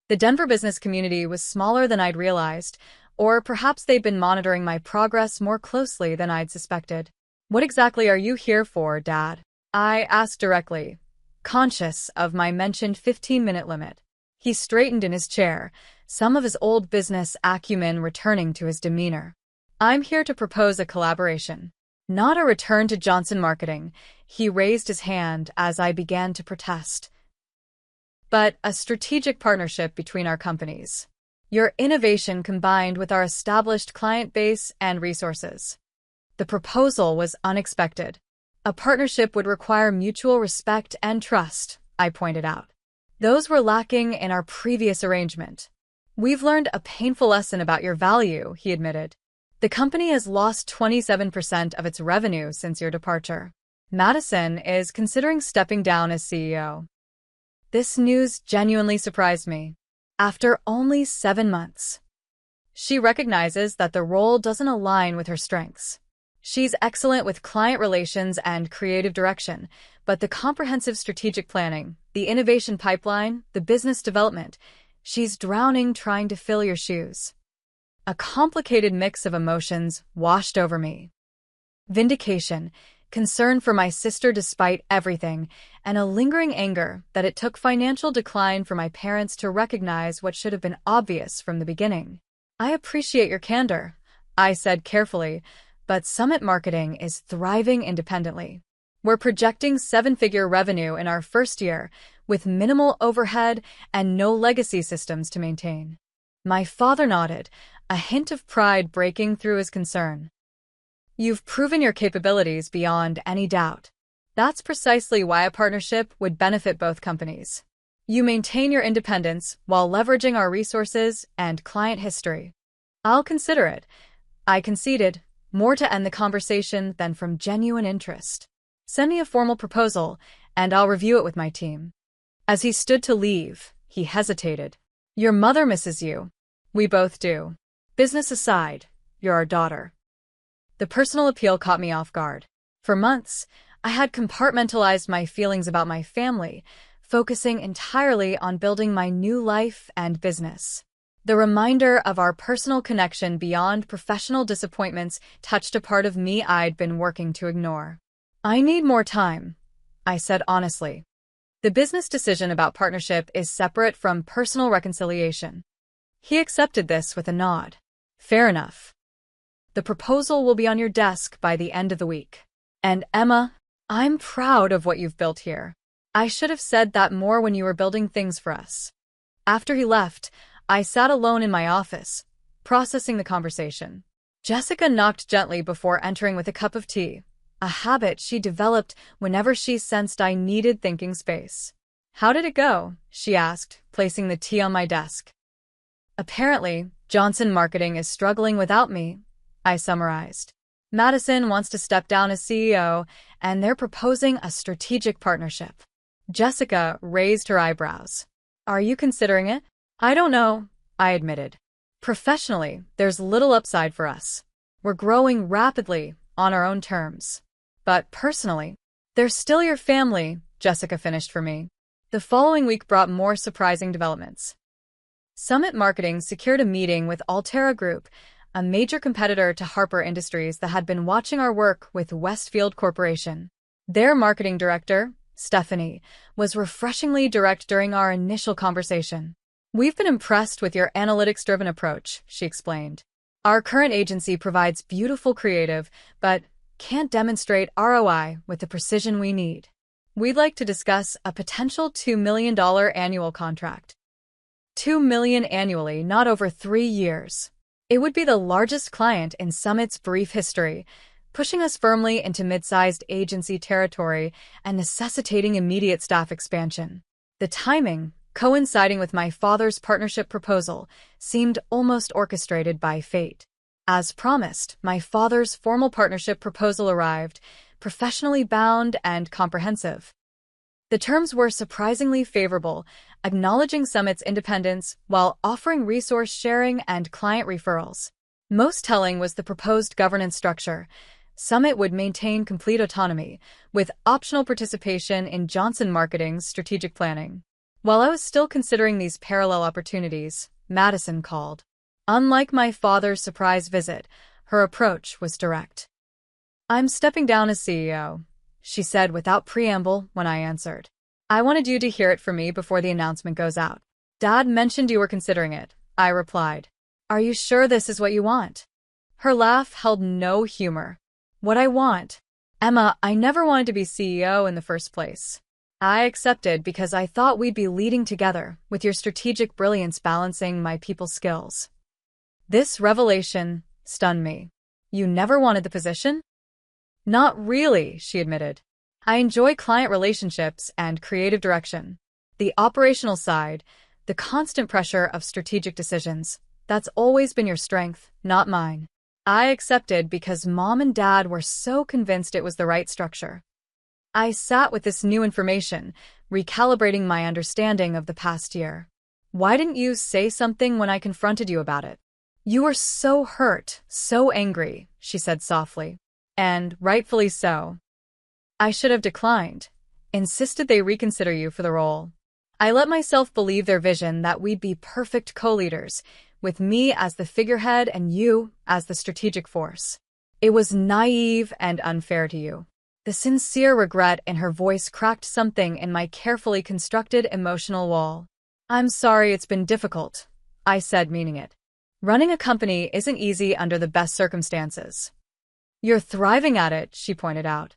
The Denver business community was smaller than I'd realized, or perhaps they'd been monitoring my progress more closely than I'd suspected. What exactly are you here for, Dad? I asked directly, conscious of my mentioned 15-minute limit. He straightened in his chair, some of his old business acumen returning to his demeanor. I'm here to propose a collaboration. Not a return to Johnson Marketing. He raised his hand as I began to protest. But a strategic partnership between our companies. Your innovation combined with our established client base and resources. The proposal was unexpected. A partnership would require mutual respect and trust, I pointed out. Those were lacking in our previous arrangement. We've learned a painful lesson about your value, he admitted. The company has lost 27% of its revenue since your departure. Madison is considering stepping down as CEO. This news genuinely surprised me. After only 7 months. She recognizes that the role doesn't align with her strengths. She's excellent with client relations and creative direction, but the comprehensive strategic planning, the innovation pipeline, the business development, she's drowning trying to fill your shoes. A complicated mix of emotions washed over me. Vindication, concern for my sister despite everything, and a lingering anger that it took financial decline for my parents to recognize what should have been obvious from the beginning. I appreciate your candor, I said carefully, but Summit Marketing is thriving independently. We're projecting 7-figure revenue in our first year, with minimal overhead and no legacy systems to maintain. My father nodded, a hint of pride breaking through his concern. You've proven your capabilities beyond any doubt. That's precisely why a partnership would benefit both companies. You maintain your independence while leveraging our resources and client history. I'll consider it, I conceded, more to end the conversation than from genuine interest. Send me a formal proposal, and I'll review it with my team. As he stood to leave, he hesitated. Your mother misses you. We both do. Business aside, you're our daughter. The personal appeal caught me off guard. For months, I had compartmentalized my feelings about my family, focusing entirely on building my new life and business. The reminder of our personal connection beyond professional disappointments touched a part of me I'd been working to ignore. I need more time, I said honestly. The business decision about partnership is separate from personal reconciliation. He accepted this with a nod. Fair enough. The proposal will be on your desk by the end of the week. And Emma, I'm proud of what you've built here. I should have said that more when you were building things for us. After he left, I sat alone in my office, processing the conversation. Jessica knocked gently before entering with a cup of tea, a habit she developed whenever she sensed I needed thinking space. How did it go? She asked, placing the tea on my desk. Apparently, Johnson Marketing is struggling without me, I summarized. Madison wants to step down as CEO, and they're proposing a strategic partnership. Jessica raised her eyebrows. Are you considering it? I don't know, I admitted. Professionally, there's little upside for us. We're growing rapidly on our own terms. But personally, they're still your family, Jessica finished for me. The following week brought more surprising developments. Summit Marketing secured a meeting with Altera Group, a major competitor to Harper Industries that had been watching our work with Westfield Corporation. Their marketing director, Stephanie, was refreshingly direct during our initial conversation. We've been impressed with your analytics-driven approach, she explained. Our current agency provides beautiful creative, but can't demonstrate ROI with the precision we need. We'd like to discuss a potential $2 million annual contract. $2 million annually, not over 3 years. It would be the largest client in Summit's brief history, pushing us firmly into mid-sized agency territory and necessitating immediate staff expansion. The timing, coinciding with my father's partnership proposal, seemed almost orchestrated by fate. As promised, my father's formal partnership proposal arrived, professionally bound and comprehensive. The terms were surprisingly favorable, acknowledging Summit's independence while offering resource sharing and client referrals. Most telling was the proposed governance structure. Summit would maintain complete autonomy, with optional participation in Johnson Marketing's strategic planning. While I was still considering these parallel opportunities, Madison called. Unlike my father's surprise visit, her approach was direct. "I'm stepping down as CEO," she said without preamble when I answered. "I wanted you to hear it from me before the announcement goes out." "Dad mentioned you were considering it," I replied. "Are you sure this is what you want?" Her laugh held no humor. "What I want? Emma, I never wanted to be CEO in the first place. I accepted because I thought we'd be leading together, with your strategic brilliance balancing my people skills." This revelation stunned me. "You never wanted the position?" "Not really," she admitted. "I enjoy client relationships and creative direction. The operational side, the constant pressure of strategic decisions, that's always been your strength, not mine." I accepted because Mom and Dad were so convinced it was the right structure. I sat with this new information, recalibrating my understanding of the past year. "Why didn't you say something when I confronted you about it?" "You were so hurt, so angry," she said softly. "And rightfully so. I should have declined, insisted they reconsider you for the role. I let myself believe their vision that we'd be perfect co-leaders, with me as the figurehead and you as the strategic force. It was naive and unfair to you." The sincere regret in her voice cracked something in my carefully constructed emotional wall. "I'm sorry it's been difficult," I said, meaning it. "Running a company isn't easy under the best circumstances." "You're thriving at it," she pointed out.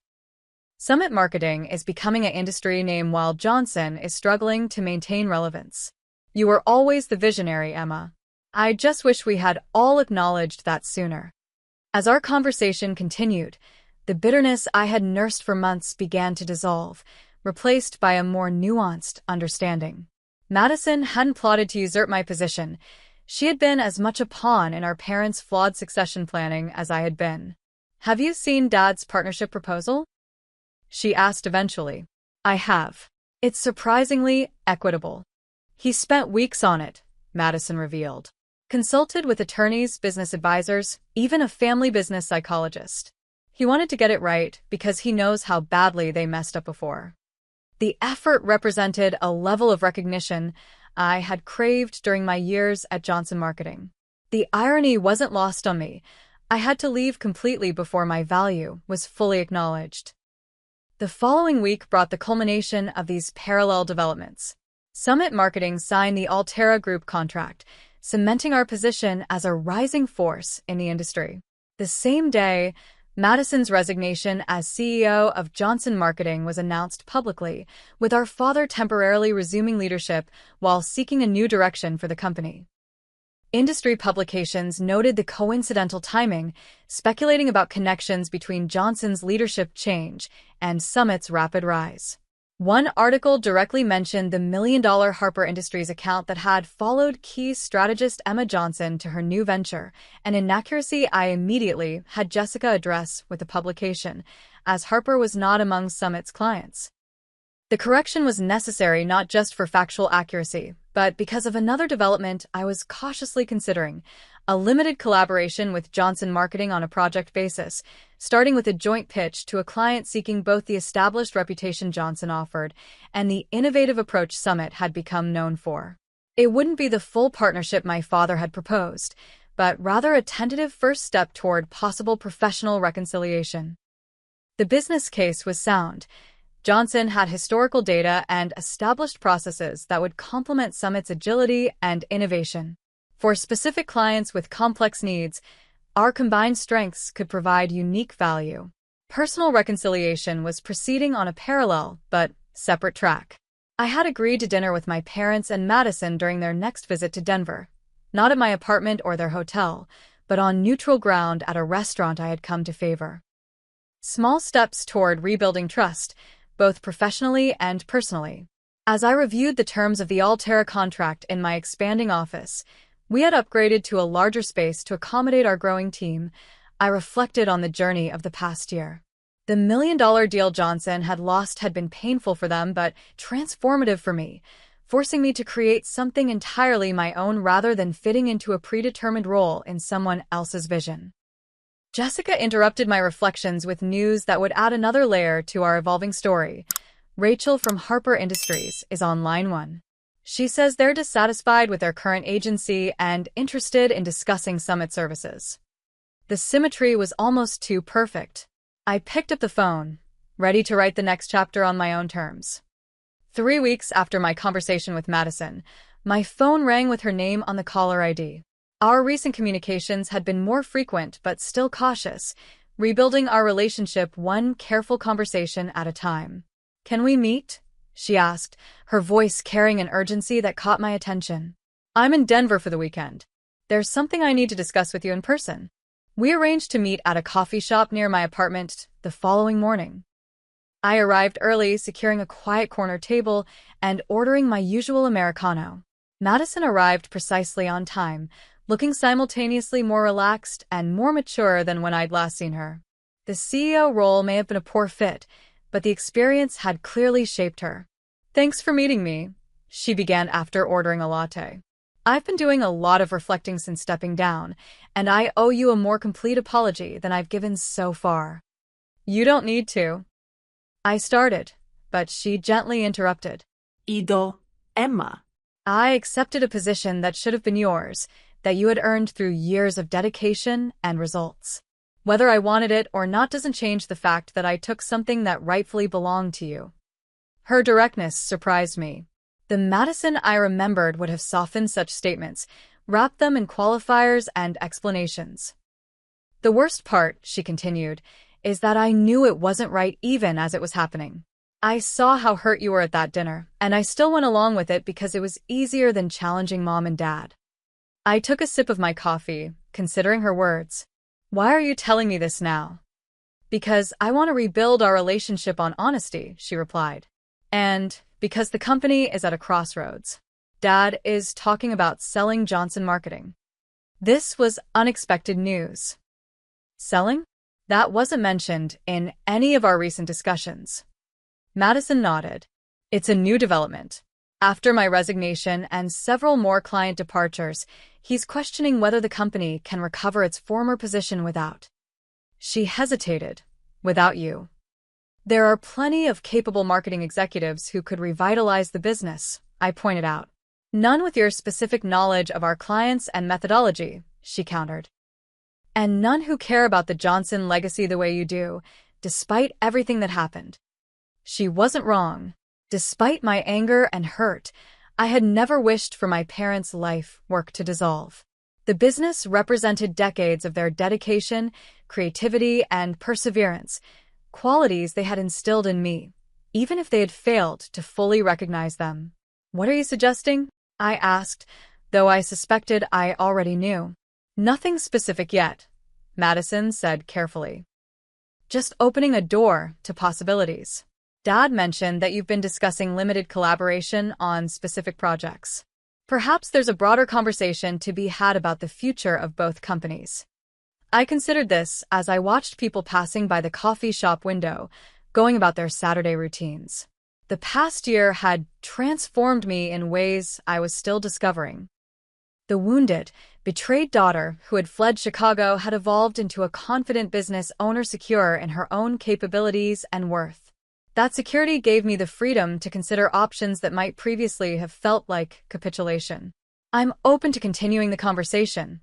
"Summit Marketing is becoming an industry name while Johnson is struggling to maintain relevance. You were always the visionary, Emma. I just wish we had all acknowledged that sooner." As our conversation continued, the bitterness I had nursed for months began to dissolve, replaced by a more nuanced understanding. Madison hadn't plotted to usurp my position. She had been as much a pawn in our parents' flawed succession planning as I had been. "Have you seen Dad's partnership proposal?" she asked eventually. "I have. It's surprisingly equitable. He spent weeks on it," Madison revealed. "Consulted with attorneys, business advisors, even a family business psychologist. He wanted to get it right because he knows how badly they messed up before." The effort represented a level of recognition I had craved during my years at Johnson Marketing. The irony wasn't lost on me. I had to leave completely before my value was fully acknowledged. The following week brought the culmination of these parallel developments. Summit Marketing signed the Altera Group contract, cementing our position as a rising force in the industry. The same day, Madison's resignation as CEO of Johnson Marketing was announced publicly, with our father temporarily resuming leadership while seeking a new direction for the company. Industry publications noted the coincidental timing, speculating about connections between Johnson's leadership change and Summit's rapid rise. One article directly mentioned the million-dollar Harper Industries account that had followed key strategist Emma Johnson to her new venture, an inaccuracy I immediately had Jessica address with the publication, as Harper was not among Summit's clients. The correction was necessary not just for factual accuracy, but because of another development I was cautiously considering, a limited collaboration with Johnson Marketing on a project basis, starting with a joint pitch to a client seeking both the established reputation Johnson offered and the innovative approach Summit had become known for. It wouldn't be the full partnership my father had proposed, but rather a tentative first step toward possible professional reconciliation. The business case was sound. Johnson had historical data and established processes that would complement Summit's agility and innovation. For specific clients with complex needs, our combined strengths could provide unique value. Personal reconciliation was proceeding on a parallel but separate track. I had agreed to dinner with my parents and Madison during their next visit to Denver, not at my apartment or their hotel, but on neutral ground at a restaurant I had come to favor. Small steps toward rebuilding trust, both professionally and personally. As I reviewed the terms of the Altera contract in my expanding office, we had upgraded to a larger space to accommodate our growing team. I reflected on the journey of the past year. The million-dollar deal Johnson had lost had been painful for them, but transformative for me, forcing me to create something entirely my own rather than fitting into a predetermined role in someone else's vision. Jessica interrupted my reflections with news that would add another layer to our evolving story. Rachel from Harper Industries is on line 1. She says they're dissatisfied with their current agency and interested in discussing Summit services. The symmetry was almost too perfect. I picked up the phone, ready to write the next chapter on my own terms. 3 weeks after my conversation with Madison, my phone rang with her name on the caller ID. Our recent communications had been more frequent but still cautious, rebuilding our relationship one careful conversation at a time. "Can we meet?" she asked, her voice carrying an urgency that caught my attention. "I'm in Denver for the weekend. There's something I need to discuss with you in person." We arranged to meet at a coffee shop near my apartment the following morning. I arrived early, securing a quiet corner table and ordering my usual Americano. Madison arrived precisely on time, looking simultaneously more relaxed and more mature than when I'd last seen her. The CEO role may have been a poor fit, but the experience had clearly shaped her. "Thanks for meeting me," she began after ordering a latte. "I've been doing a lot of reflecting since stepping down, and I owe you a more complete apology than I've given so far." "You don't need to," I started, but she gently interrupted. Ido, Emma. "I accepted a position that should have been yours, that you had earned through years of dedication and results. Whether I wanted it or not doesn't change the fact that I took something that rightfully belonged to you." Her directness surprised me. The Madison I remembered would have softened such statements, wrapped them in qualifiers and explanations. "The worst part," she continued, "is that I knew it wasn't right even as it was happening. I saw how hurt you were at that dinner, and I still went along with it because it was easier than challenging Mom and Dad." I took a sip of my coffee, considering her words. "Why are you telling me this now?" "Because I want to rebuild our relationship on honesty," she replied. "And because the company is at a crossroads. Dad is talking about selling Johnson Marketing." This was unexpected news. Selling? That wasn't mentioned in any of our recent discussions. Madison nodded. "It's a new development. After my resignation and several more client departures, he's questioning whether the company can recover its former position without." She hesitated. "Without you." "There are plenty of capable marketing executives who could revitalize the business," I pointed out. "None with your specific knowledge of our clients and methodology," she countered. "And none who care about the Johnson legacy the way you do, despite everything that happened." She wasn't wrong. Despite my anger and hurt, I had never wished for my parents' life work to dissolve. The business represented decades of their dedication, creativity, and perseverance, qualities they had instilled in me, even if they had failed to fully recognize them. "What are you suggesting?" I asked, though I suspected I already knew. "Nothing specific yet," Madison said carefully. "Just opening a door to possibilities. Dad mentioned that you've been discussing limited collaboration on specific projects. Perhaps there's a broader conversation to be had about the future of both companies." I considered this as I watched people passing by the coffee shop window, going about their Saturday routines. The past year had transformed me in ways I was still discovering. The wounded, betrayed daughter who had fled Chicago had evolved into a confident business owner secure in her own capabilities and worth. That security gave me the freedom to consider options that might previously have felt like capitulation. "I'm open to continuing the conversation,"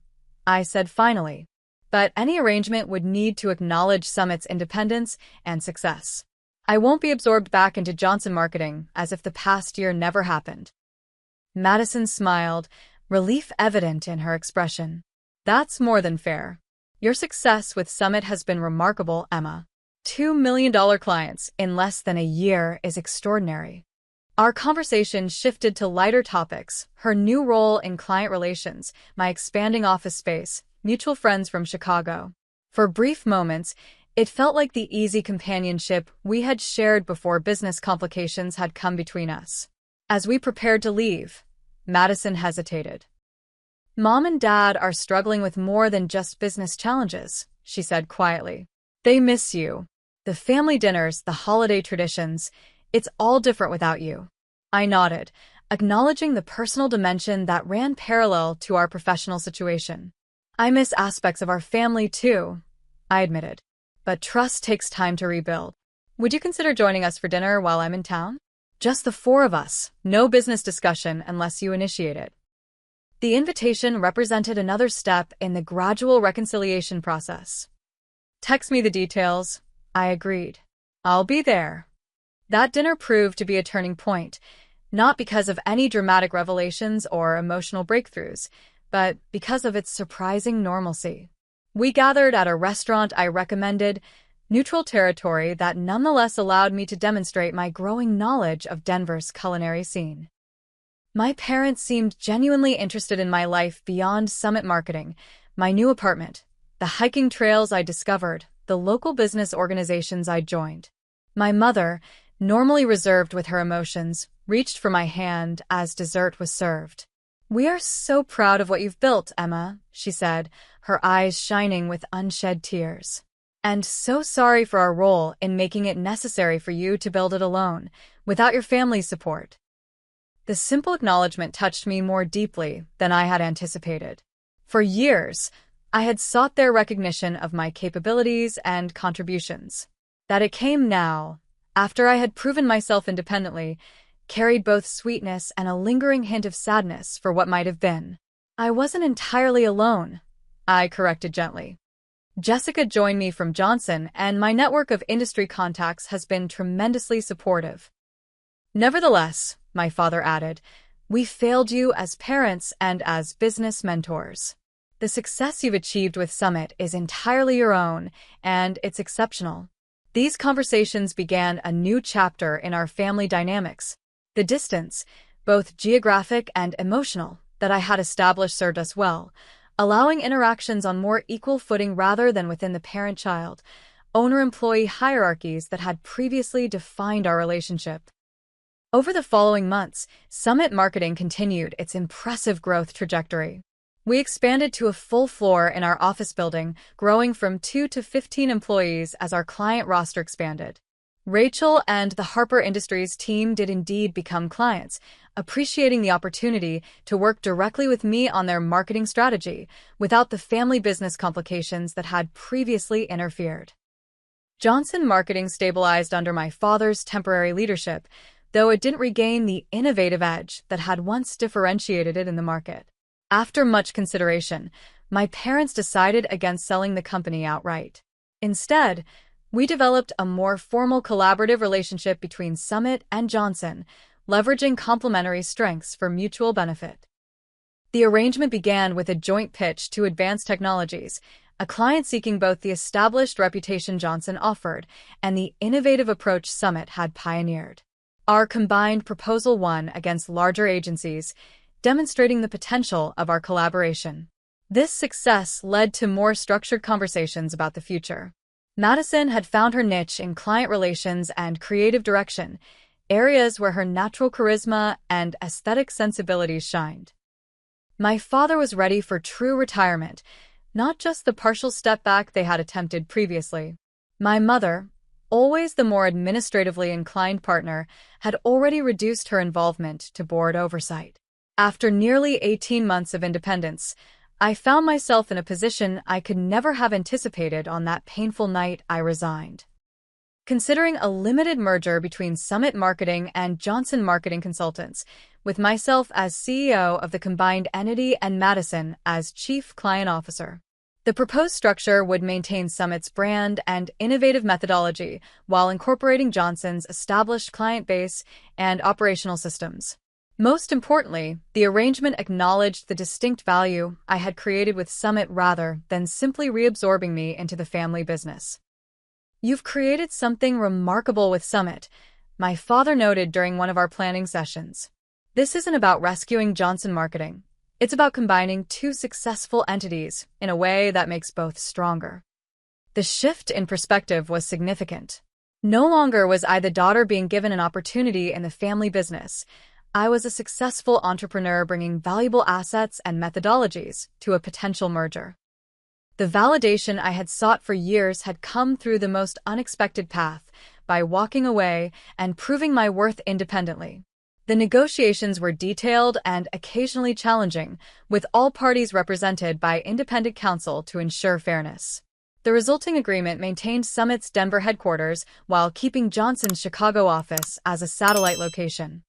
I said finally, "but any arrangement would need to acknowledge Summit's independence and success. I won't be absorbed back into Johnson Marketing as if the past year never happened." Madison smiled, relief evident in her expression. "That's more than fair. Your success with Summit has been remarkable, Emma. $2 million clients in less than a year is extraordinary." Our conversation shifted to lighter topics: her new role in client relations, my expanding office space, mutual friends from Chicago. For brief moments, it felt like the easy companionship we had shared before business complications had come between us. As we prepared to leave, Madison hesitated. "Mom and Dad are struggling with more than just business challenges," she said quietly. "They miss you. The family dinners, the holiday traditions, it's all different without you. I nodded, acknowledging the personal dimension that ran parallel to our professional situation. I miss aspects of our family too, I admitted. But trust takes time to rebuild. Would you consider joining us for dinner while I'm in town? Just the four of us, no business discussion unless you initiate it. The invitation represented another step in the gradual reconciliation process. Text me the details, I agreed. I'll be there. That dinner proved to be a turning point, not because of any dramatic revelations or emotional breakthroughs, but because of its surprising normalcy. We gathered at a restaurant I recommended, neutral territory that nonetheless allowed me to demonstrate my growing knowledge of Denver's culinary scene. My parents seemed genuinely interested in my life beyond Summit marketing, my new apartment, the hiking trails I discovered, the local business organizations I joined. My mother, normally reserved with her emotions, reached for my hand as dessert was served. "We are so proud of what you've built, Emma," she said, her eyes shining with unshed tears. "And so sorry for our role in making it necessary for you to build it alone, without your family's support." The simple acknowledgement touched me more deeply than I had anticipated. For years, I had sought their recognition of my capabilities and contributions. That it came now, after I had proven myself independently, carried both sweetness and a lingering hint of sadness for what might have been. "I wasn't entirely alone," I corrected gently. "Jessica joined me from Johnson, and my network of industry contacts has been tremendously supportive." "Nevertheless," my father added, "we failed you as parents and as business mentors. The success you've achieved with Summit is entirely your own, and it's exceptional." These conversations began a new chapter in our family dynamics. The distance, both geographic and emotional, that I had established served us well, allowing interactions on more equal footing rather than within the parent-child, owner-employee hierarchies that had previously defined our relationship. Over the following months, Summit Marketing continued its impressive growth trajectory. We expanded to a full floor in our office building, growing from 2 to 15 employees as our client roster expanded. Rachel and the Harper Industries team did indeed become clients, appreciating the opportunity to work directly with me on their marketing strategy, without the family business complications that had previously interfered. Johnson Marketing stabilized under my father's temporary leadership, though it didn't regain the innovative edge that had once differentiated it in the market. After much consideration, my parents decided against selling the company outright. Instead, we developed a more formal collaborative relationship between Summit and Johnson, leveraging complementary strengths for mutual benefit. The arrangement began with a joint pitch to Advanced Technologies, a client seeking both the established reputation Johnson offered and the innovative approach Summit had pioneered. Our combined proposal won against larger agencies, demonstrating the potential of our collaboration. This success led to more structured conversations about the future. Madison had found her niche in client relations and creative direction, areas where her natural charisma and aesthetic sensibilities shined. My father was ready for true retirement, not just the partial step back they had attempted previously. My mother, always the more administratively inclined partner, had already reduced her involvement to board oversight. After nearly 18 months of independence, I found myself in a position I could never have anticipated on that painful night I resigned. Considering a limited merger between Summit Marketing and Johnson Marketing Consultants, with myself as CEO of the combined entity and Madison as Chief Client Officer. The proposed structure would maintain Summit's brand and innovative methodology while incorporating Johnson's established client base and operational systems. Most importantly, the arrangement acknowledged the distinct value I had created with Summit rather than simply reabsorbing me into the family business. "You've created something remarkable with Summit," my father noted during one of our planning sessions. "This isn't about rescuing Johnson Marketing. It's about combining two successful entities in a way that makes both stronger." The shift in perspective was significant. No longer was I the daughter being given an opportunity in the family business. I was a successful entrepreneur bringing valuable assets and methodologies to a potential merger. The validation I had sought for years had come through the most unexpected path, by walking away and proving my worth independently. The negotiations were detailed and occasionally challenging, with all parties represented by independent counsel to ensure fairness. The resulting agreement maintained Summit's Denver headquarters while keeping Johnson's Chicago office as a satellite location.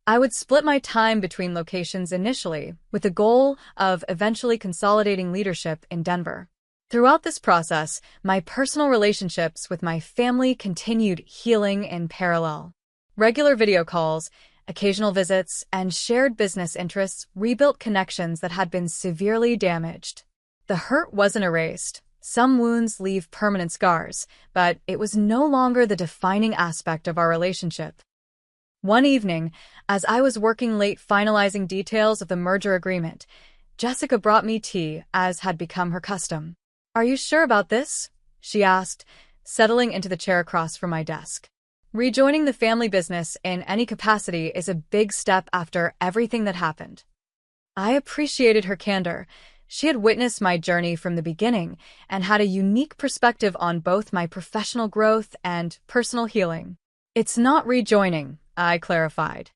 I would split my time between locations initially, with the goal of eventually consolidating leadership in Denver. Throughout this process, my personal relationships with my family continued healing in parallel. Regular video calls, occasional visits, and shared business interests rebuilt connections that had been severely damaged. The hurt wasn't erased. Some wounds leave permanent scars, but it was no longer the defining aspect of our relationship. One evening, as I was working late finalizing details of the merger agreement, Jessica brought me tea, as had become her custom. "Are you sure about this?" she asked, settling into the chair across from my desk. Rejoining the family business in any capacity is a big step after everything that happened. I appreciated her candor. She had witnessed my journey from the beginning and had a unique perspective on both my professional growth and personal healing. "It's not rejoining," I clarified.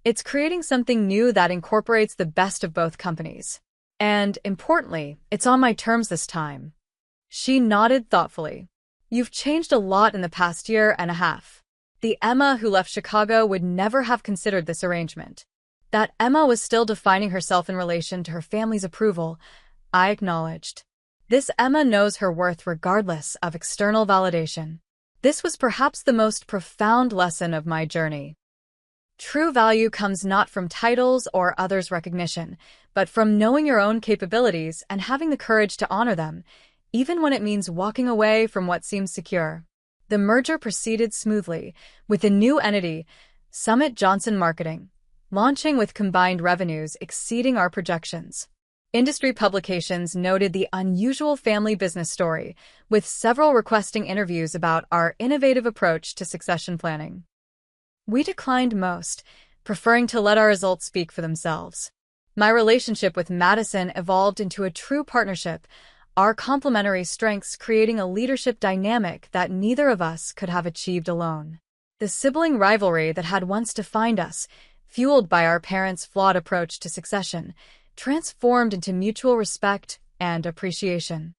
"It's creating something new that incorporates the best of both companies. And, importantly, it's on my terms this time." She nodded thoughtfully. "You've changed a lot in the past year and a half." The Emma who left Chicago would never have considered this arrangement. That Emma was still defining herself in relation to her family's approval, I acknowledged. This Emma knows her worth regardless of external validation. This was perhaps the most profound lesson of my journey. True value comes not from titles or others' recognition, but from knowing your own capabilities and having the courage to honor them, even when it means walking away from what seems secure. The merger proceeded smoothly, with the new entity, Summit Johnson Marketing, launching with combined revenues exceeding our projections. Industry publications noted the unusual family business story, with several requesting interviews about our innovative approach to succession planning. We declined most, preferring to let our results speak for themselves. My relationship with Madison evolved into a true partnership, our complementary strengths creating a leadership dynamic that neither of us could have achieved alone. The sibling rivalry that had once defined us, fueled by our parents' flawed approach to succession, transformed into mutual respect and appreciation.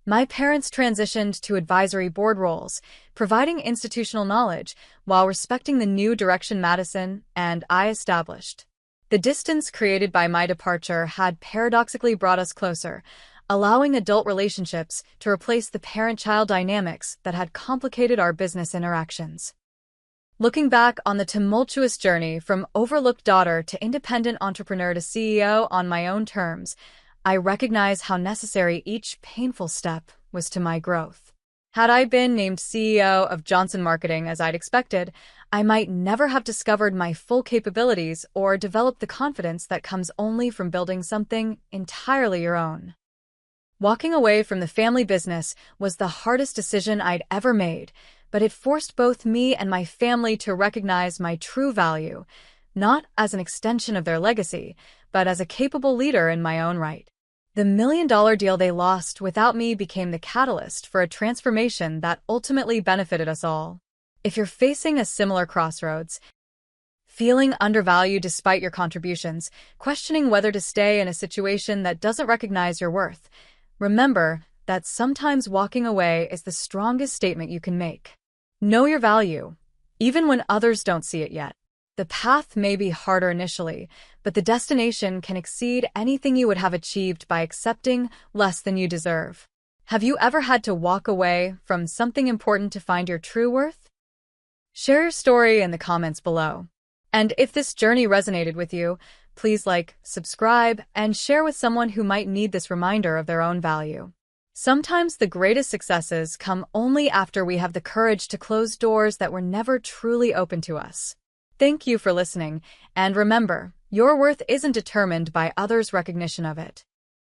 My parents transitioned to advisory board roles, providing institutional knowledge while respecting the new direction Madison and I established. The distance created by my departure had paradoxically brought us closer, allowing adult relationships to replace the parent-child dynamics that had complicated our business interactions. Looking back on the tumultuous journey from overlooked daughter to independent entrepreneur to CEO on my own terms, I recognize how necessary each painful step was to my growth. Had I been named CEO of Johnson Marketing as I'd expected, I might never have discovered my full capabilities or developed the confidence that comes only from building something entirely your own. Walking away from the family business was the hardest decision I'd ever made, but it forced both me and my family to recognize my true value, not as an extension of their legacy, but as a capable leader in my own right. The million-dollar deal they lost without me became the catalyst for a transformation that ultimately benefited us all. If you're facing a similar crossroads, feeling undervalued despite your contributions, questioning whether to stay in a situation that doesn't recognize your worth, remember that sometimes walking away is the strongest statement you can make. Know your value, even when others don't see it yet. The path may be harder initially, but the destination can exceed anything you would have achieved by accepting less than you deserve. Have you ever had to walk away from something important to find your true worth? Share your story in the comments below. And if this journey resonated with you, please like, subscribe, and share with someone who might need this reminder of their own value. Sometimes the greatest successes come only after we have the courage to close doors that were never truly open to us. Thank you for listening, and remember, your worth isn't determined by others' recognition of it.